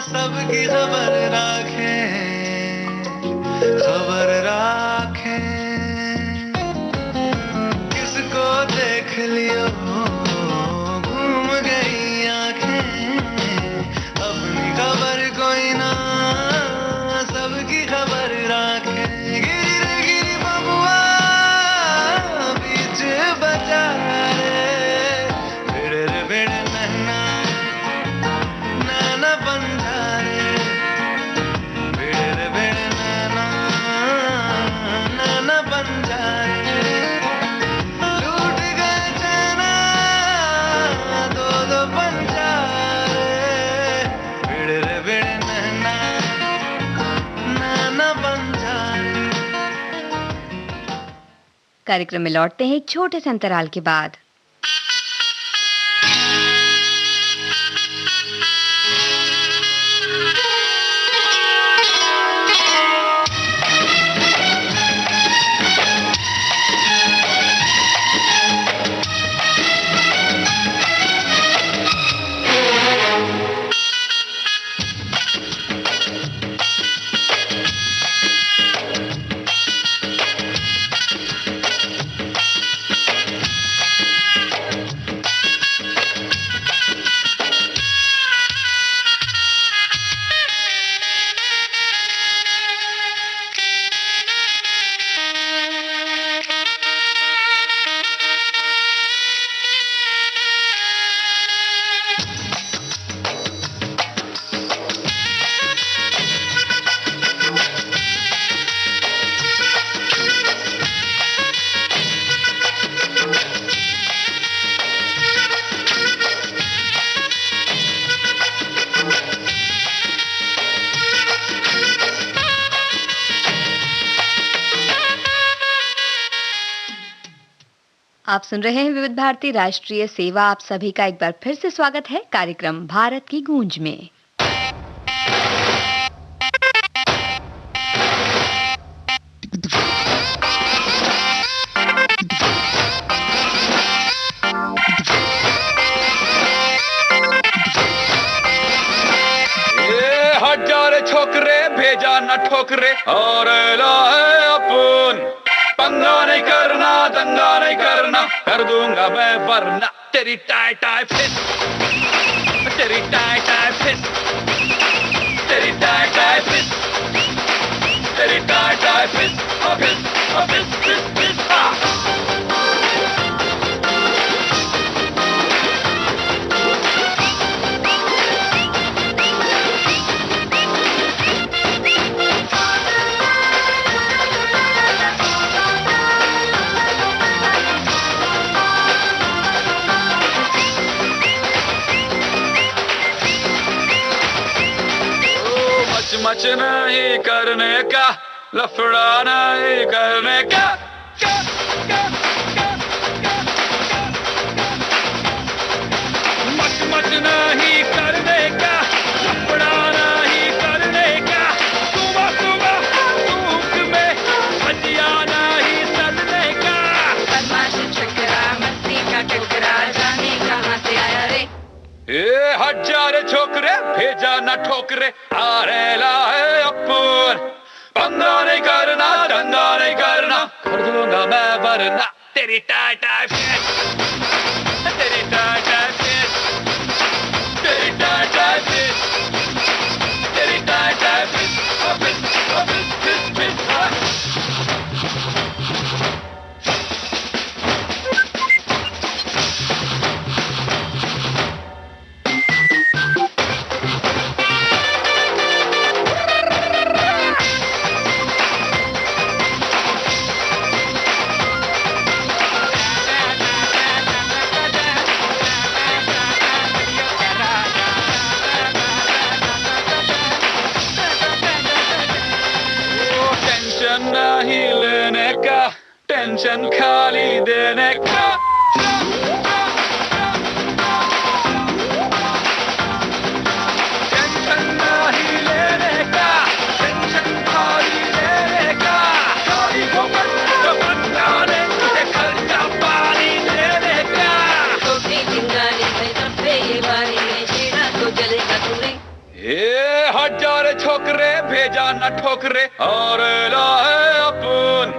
सबकी खबर राखे, खबर राखे। किसको देख लियो घूम गई आंखें, अपनी खबर कोई ना सबकी खबर राखे। गिरी रे गिरी बबुआ बीच बाजार, भिड़ रे भिड़ नैना नैना बंजारे, कार्यक्रम में लौटते हैं एक छोटे से अंतराल के बाद। आप सुन रहे हैं विविध भारती राष्ट्रीय सेवा। आप सभी का एक बार फिर से स्वागत है कार्यक्रम भारत की गूंज में। हजार छोकरे भेजा न ठोकरे और लाए अपन पंगा नहीं करना, दंगा नहीं करना, कर दूंगा मैं वरना तेरी टाई टाई फिस, तेरी टाई टाई फिस, तेरी टाई टाई फिस, तेरी टाई टाई फिस, फिस फिस फिस फिस। मच नहीं करने का, लफड़ा नहीं करने का, मच नहीं करने का, लफड़ा नहीं करने का, सुबह सुबह धूप में भजिया नहीं सलने का। बदमाश चकरा मस्ती का टुकड़ा जाने कहाँ से आया रे। ए हजार छोकरे भेजा न ठोकरे आरे लाए अपन पंगा नहीं करना, दंगा नहीं करना, कर दूंगा मैं वरना तेरी टाई टाई फिस, तेरी टाई टाई फिस, तेरी टाई टाई फिस, तेरी टाई टाई फिस, फिस फिस फिस फिस। नहीं लेने का, टेंशन खाली देने का, टेंशन नहीं लेने का, टेंशन खाली देने का, खाली घुमन जाने तुझे खर्चा पानी देने का। छोटी चिंगारी में तब्बे ये बारी में छेड़ा तो जलेगा तूने। ये हजार छोकरे भेजा न ठोकरे और लाए अपन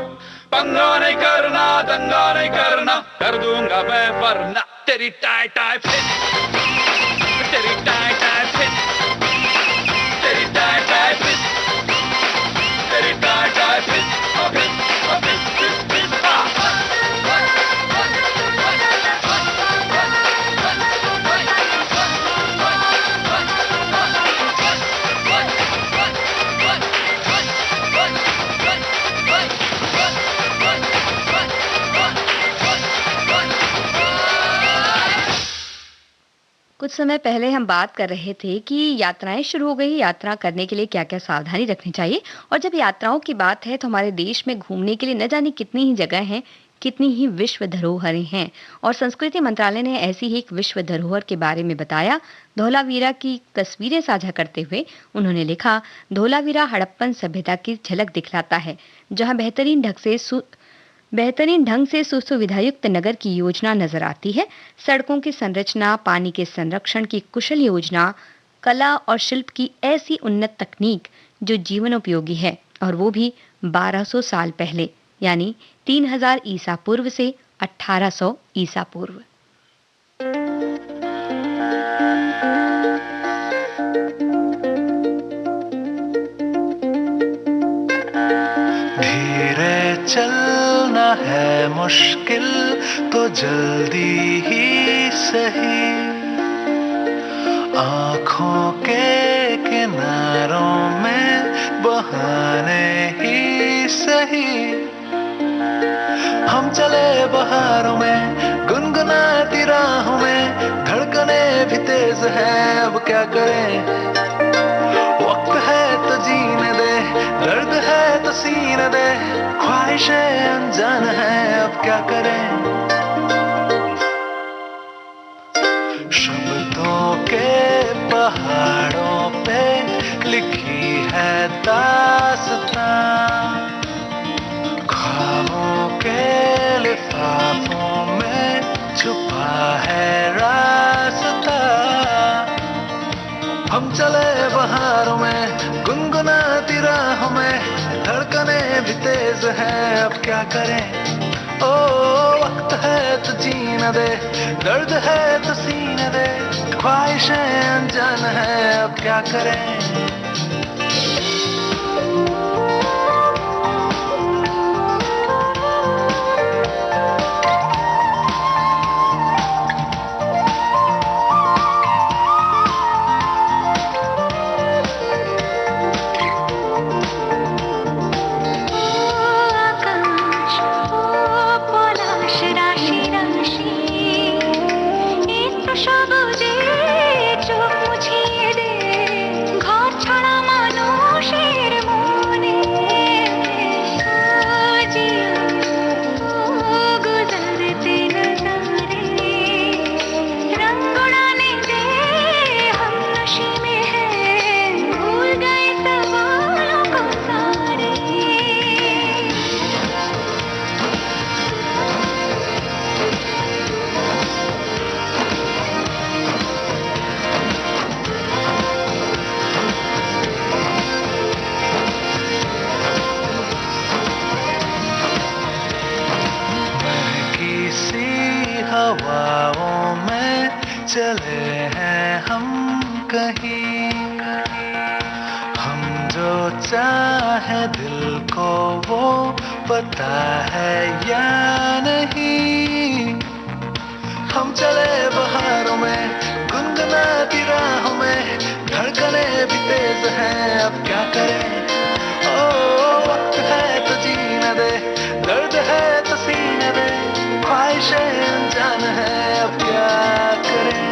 पंगा नहीं करना, दंगा नहीं करना, कर दूंगा मैं वरना तेरी टाई टाई फिस, तेरी टाई टाई फिस, तेरी टाई टाई फिस, तेरी टाई टाई फिस, फिस फिस फिस फिस। कुछ समय पहले हम बात कर रहे थे कि यात्राएं शुरू हो गई, यात्रा करने के लिए क्या-क्या सावधानी रखनी चाहिए। और जब यात्राओं की बात है तो हमारे देश में घूमने के लिए न जाने कितनी ही जगह हैं कितनी ही विश्व धरोहरें हैं। और संस्कृति मंत्रालय ने ऐसी ही एक विश्व धरोहर के बारे में बताया। धोलावीरा की तस्वीरें साझा करते हुए उन्होंने लिखा, धोलावीरा हड़प्पन सभ्यता की झलक दिखलाता है, जहां बेहतरीन ढंग से सुविधायुक्त नगर की योजना नजर आती है। सड़कों की संरचना, पानी के संरक्षण की कुशल योजना, कला और शिल्प की ऐसी उन्नत तकनीक जो जीवनोपयोगी है, और वो भी 1200 साल पहले, यानी 3000 ईसा पूर्व से 1800 ईसा पूर्व। धीरे चलना है मुश्किल तो जल्दी ही सही, आँखों के किनारों में बहाने ही सही। हम चले बहारों में गुनगुनाती राहों में, धड़कने भी तेज है अब क्या करें। वक्त है तो जीने दे, दर्द है तो सीने दे, ख्वाहिशें अनजान है अब क्या करें। शब्दों के पहाड़ों पे लिखी है दास्तां, ख्वाबों के लिफाफों में छुपा है रास्ता। हम चले बहारों में गुनगुनाती राहों में, धड़कने भी तेज है अब क्या करें। ओ वक्त है तो जीने दे, दर्द है तो सीने दे, ख्वाहिशें अनजान है अब क्या करें। हवाओं में चले हैं हम कहीं, हम जो चाहे दिल को वो पता है या नहीं। हम चले बहारों में गुनगुनाती राहों में, धड़कने भी तेज हैं अब क्या करें। ओ वक्त है तो जीने दे, दर्द है तो सीने दे, ख्वाहिशें अनजान है अब क्या करें।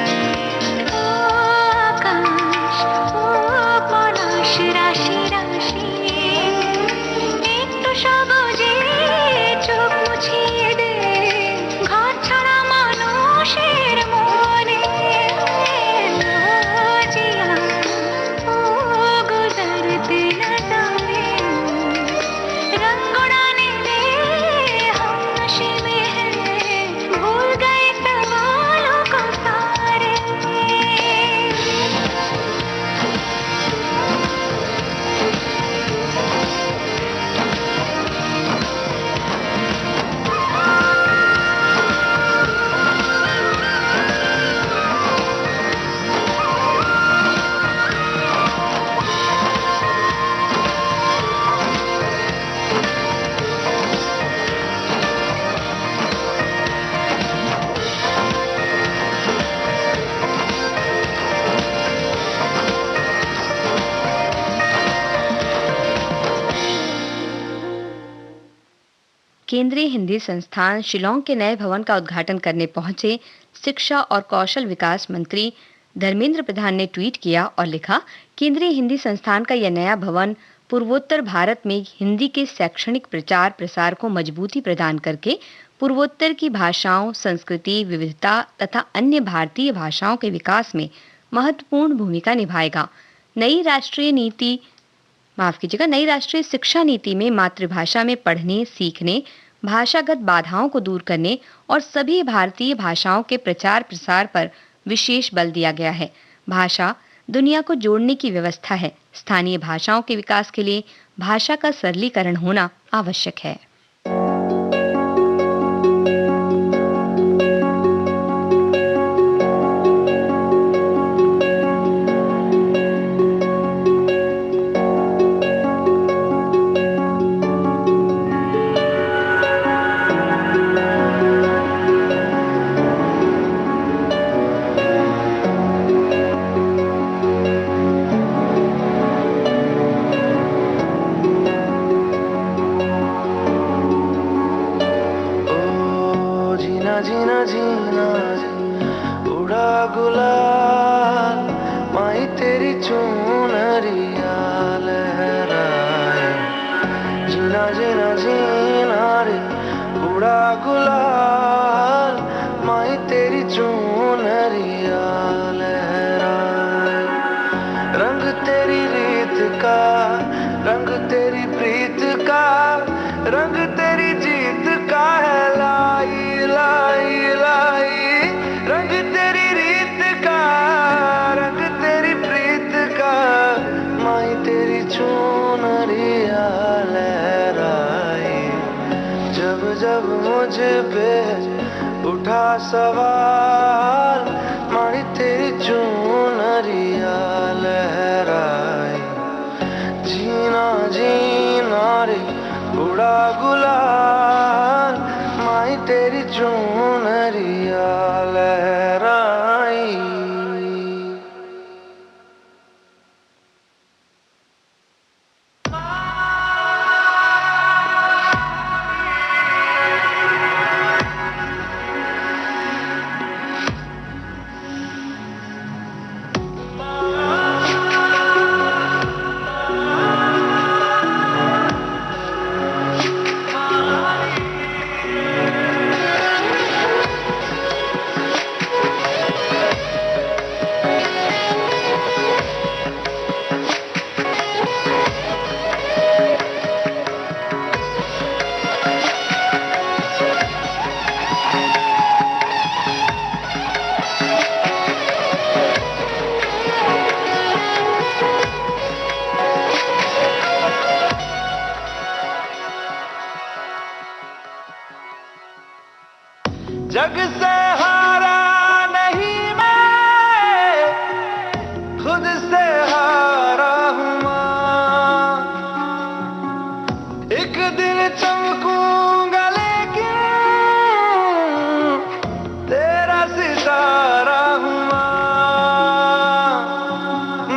केंद्रीय हिंदी संस्थान शिलांग के नए भवन का उद्घाटन करने पहुंचे शिक्षा और कौशल विकास मंत्री धर्मेंद्र प्रधान ने ट्वीट किया और लिखा, केंद्रीय हिंदी संस्थान का यह नया भवन पूर्वोत्तर भारत में हिंदी के शैक्षणिक प्रचार प्रसार को मजबूती प्रदान करके पूर्वोत्तर की भाषाओं, संस्कृति, विविधता तथा अन्य भारतीय भाषाओं के विकास में महत्वपूर्ण भूमिका निभाएगा। नई राष्ट्रीय नीति माफ कीजिएगा नई राष्ट्रीय शिक्षा नीति में मातृभाषा में पढ़ने, सीखने, भाषागत बाधाओं को दूर करने और सभी भारतीय भाषाओं के प्रचार प्रसार पर विशेष बल दिया गया है। भाषा दुनिया को जोड़ने की व्यवस्था है। स्थानीय भाषाओं के विकास के लिए भाषा का सरलीकरण होना आवश्यक है। सवाल मारी तेरी चुनरिया लहराए, जीना जीना रे उड़ा गुलाल, माई तेरी चुनरिया लहराई। जग से हारा नहीं मैं, खुद से हारा हूँ माँ। एक दिन चमकूंगा लेकिन तेरा सितारा हूँ माँ।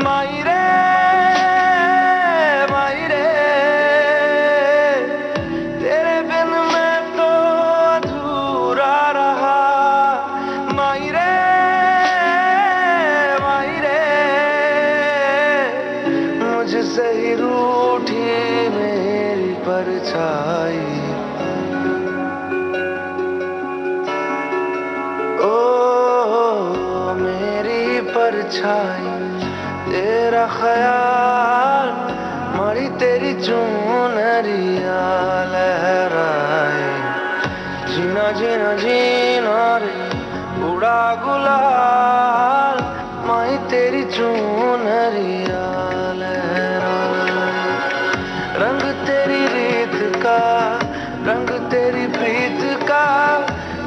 माई रे तेरे बिन मैं तो अधूरा रहा। माई रे मुझसे ही रूठी मेरी परछाई। ओ मेरी परछाई, तेरा ख्याल मारी तेरी चुनरिया लहराए, जीना जीना जीना रे उड़ा गुलाल, माई तेरी चुनरिया लहराए। रंग तेरी रीत का, रंग तेरी प्रीत का,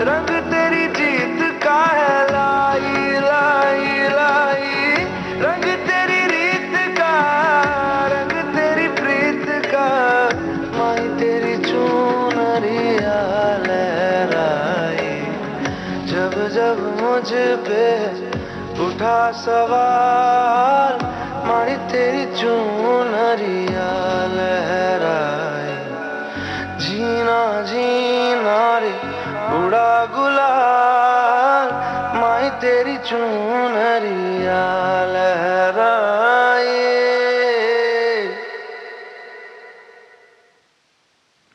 रंग तेरी जीत का है लाई लाई लाई। रंग तेरी रीत का, रंग तेरी प्रीत का, माई तेरी चुनरिया लहराए। जब जब मुझ पे उठा सवाल, माई तेरी चुनरिया लहराए, जीना जीना रे उड़ा गुलाल, माई तेरी चुनरिया लहराए।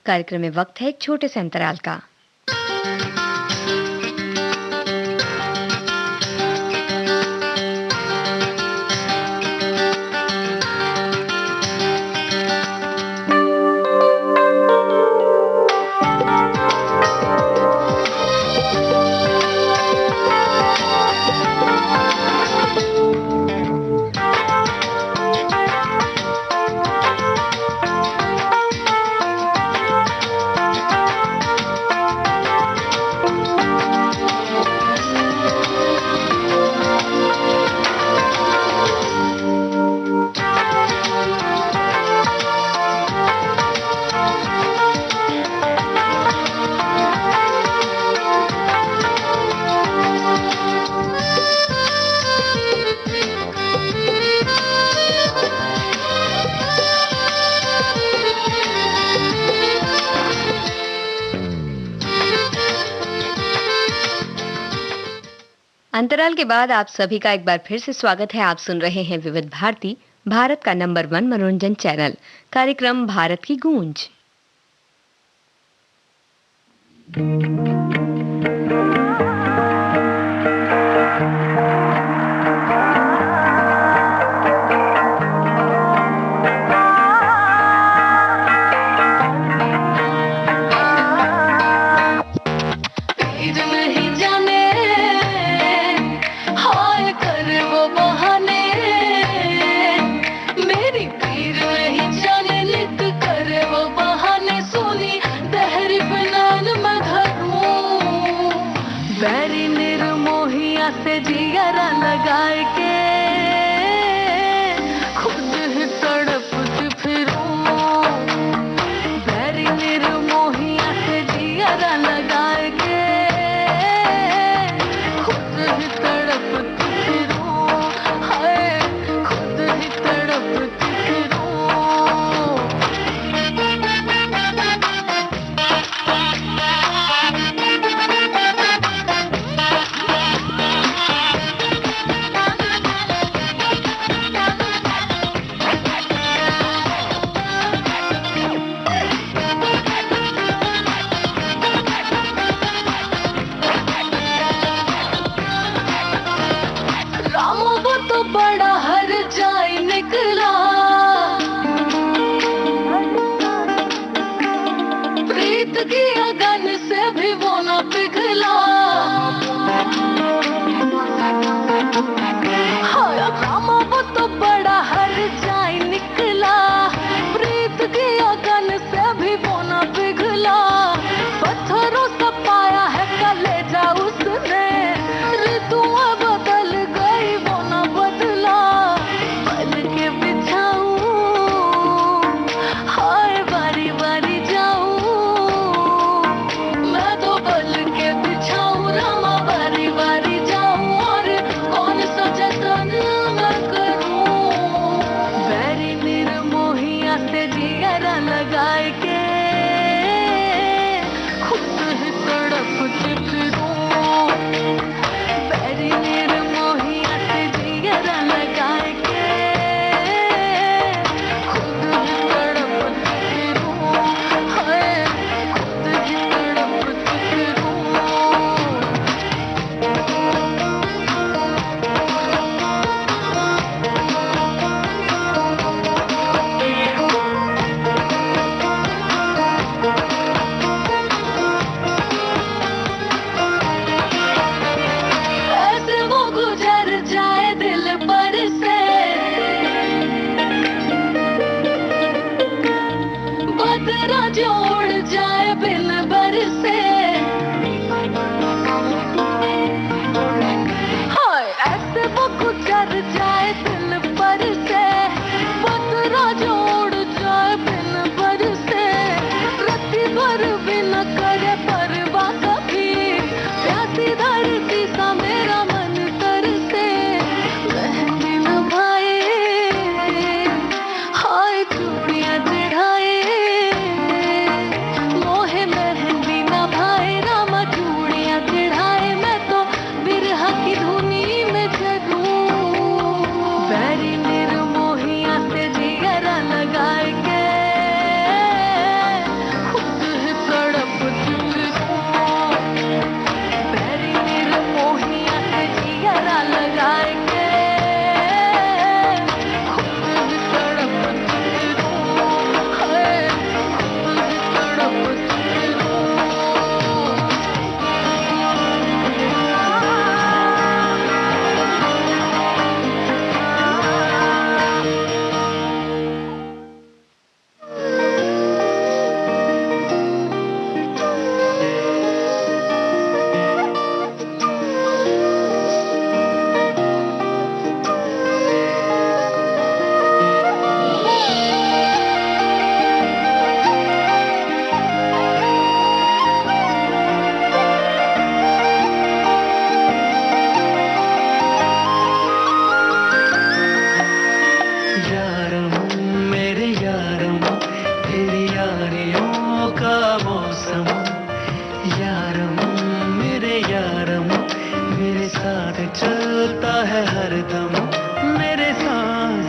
कार्यक्रम में वक्त है एक छोटे से अंतराल का। अंतराल के बाद आप सभी का एक बार फिर से स्वागत है। आप सुन रहे हैं विविध भारती, भारत का नंबर 1 मनोरंजन चैनल, कार्यक्रम भारत की गूंज।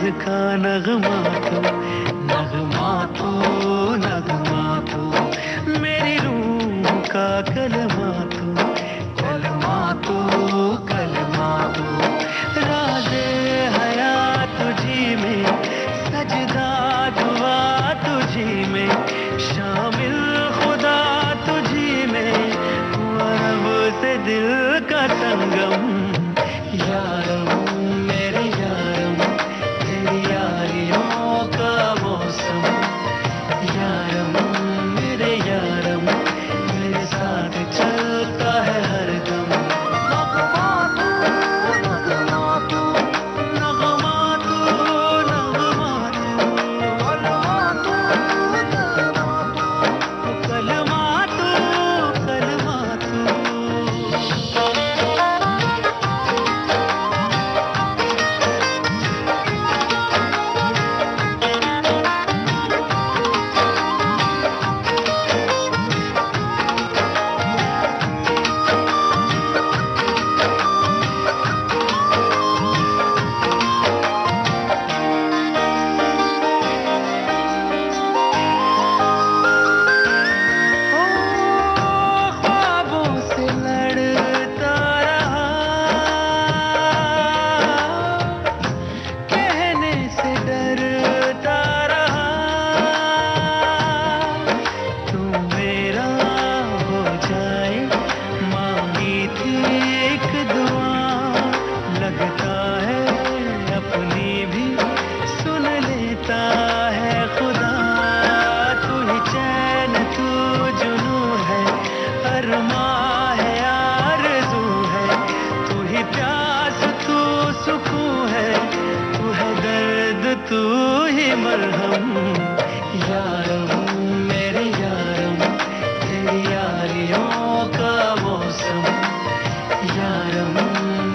का नगमा तू, नगमा तू, नगमा तू, मेरी रूह का कलमा तू, कलमा तू, कलमा तू, राज़े हया तुझी में, सजदा दुआ तुझी में, शामिल खुदा तुझी में, हुआ रब से दिल का संगम, यारम मेरे यारम, तेरी यारियों का मौसम, यारम मेरे यारम, मेरे साथ चलता है हरदम, नगमा तू, नगमा तू, नगमा तू, नगमा तू, कलमा तू, कलमा तू, ख्वाबों से लड़ता रहा, कहने से डरता रहा, तू मेरा हो जाए, मांगी थी एक दुआ, लगता है अपनी भी सुन लेता है खुदा, तू ही चैन तू जुनू है, अरमा है आरज़ू है, तू ही प्यास तू सुकून है, तू है दर्द तू ही मरहम, यारम मेरे यारम, तेरी यारियों का मौसम, यारम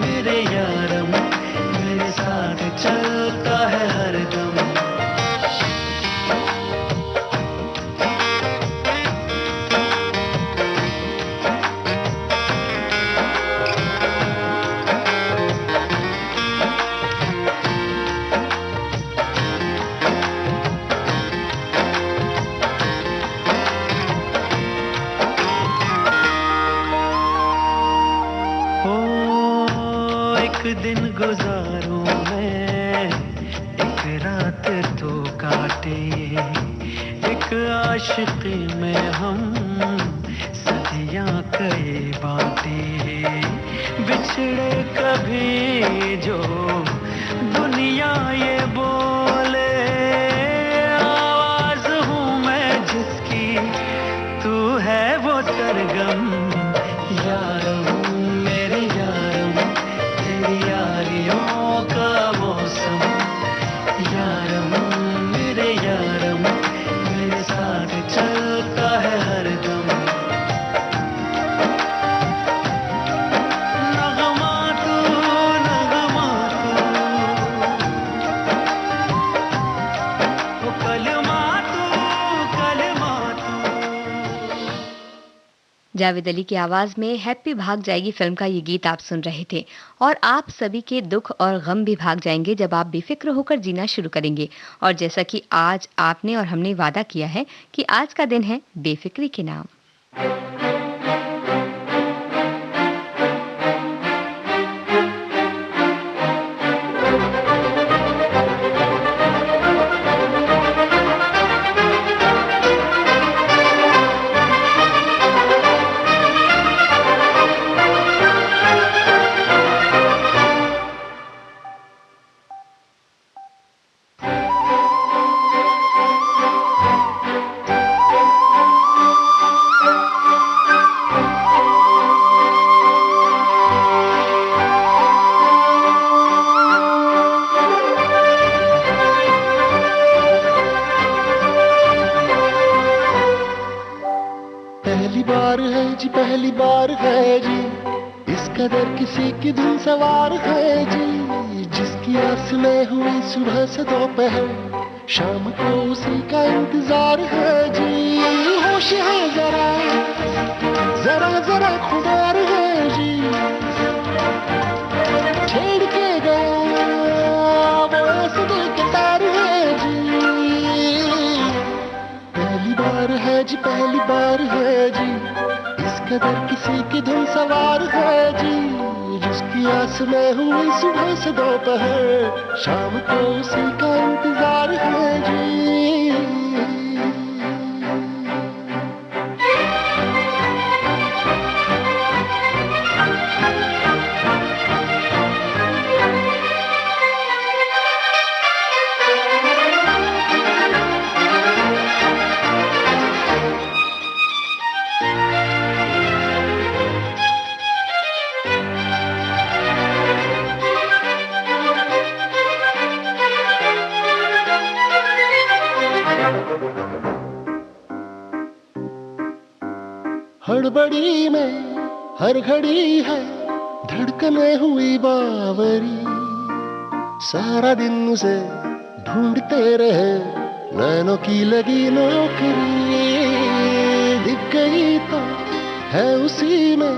मेरे यारम, मेरे साथ चलता है हरदम, ओ एक दिन गुजारूं मैं, एक रात तो काटे, एक आशिकी में हम सदियां कई बाटे, बिछड़े कभी जो दुनिया ये बोले, आवाज हूँ मैं जिसकी, तू है वो सरगम, यारम मेरे यारम, तेरी यारियों का मौसम, यारम मेरे यारम, मेरे साथ चलता है हरदम, नगमा तू, नगमा तू, ओ कलमा तू, कलमा तू। जावेद अली की आवाज में हैप्पी भाग जाएगी फिल्म का ये गीत आप सुन रहे थे। और आप सभी के दुख और गम भी भाग जाएंगे जब आप बेफिक्र होकर जीना शुरू करेंगे। और जैसा कि आज आपने और हमने वादा किया है कि आज का दिन है बेफिक्री के नाम। पहली बार है जी, इस कदर किसी की धुन सवार है जी, जिसकी आस में हुई सुबह से दोपहर, शाम को उसी का इंतजार है जी। होश है जरा जरा जरा खुमार है जी, छेड़ के गया वो ऐसे दिल के प्यार है जी, इस कदर किसी की धुन सवार है जी, जिसकी आस में हुई सुबह से दोपहर, शाम को उसी का इंतजार है जी। हड़बड़ी में हर घड़ी है धड़कने हुई बावरी, सारा दिन उसे ढूंढते रहे नैनों की लगी नौकरी, दिख गई तो है उसी में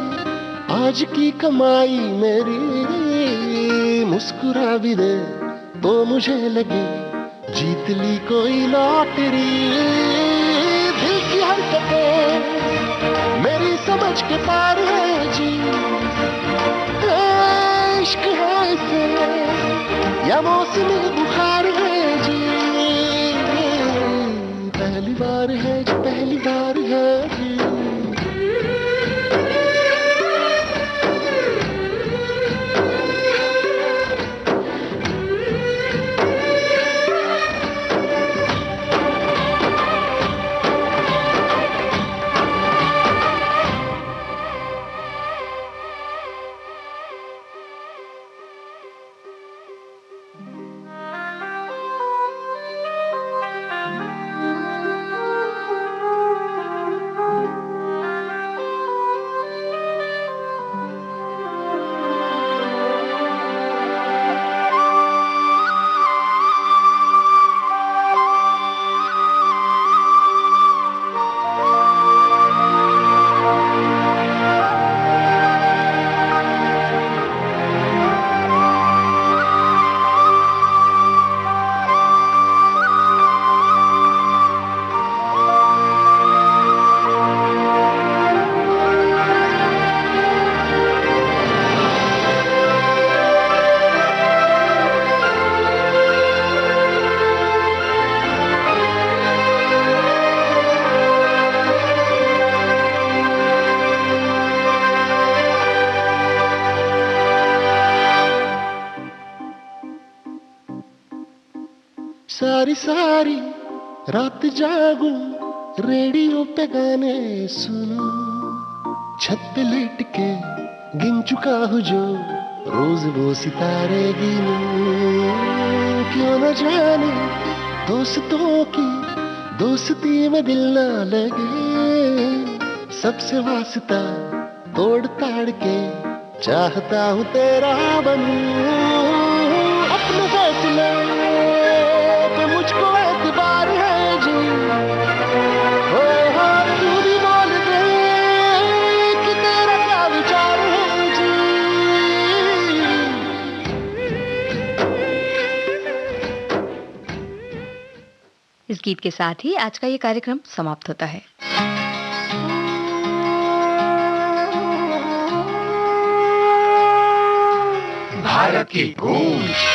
आज की कमाई मेरी, मुस्कुरा भी दे तो मुझे लगे जीत ली कोई लॉटरी, दिल की हरकतें मेरी समझ के पार है जी, इश्क है इसे या मौसमी बुखार है जी, पहली बार है जी, पहली बार है जी। सारी सारी रात जागूं रेडियो पे गाने सुनूं, छत पे लेट के गिन चुका हूँ जो रोज वो सितारे गिनूं, क्यों न जाने दोस्तों की दोस्ती में दिल ना लगे, सबसे वास्ता तोड़ ताड़ के चाहता हूँ तेरा बनूं, अपने फैसले पे मुझको एतबार है जी, हो तू भी बोल दे कि तेरा क्या विचार है जी। इस गीत के साथ ही आज का ये कार्यक्रम समाप्त होता है। भारत की गूंज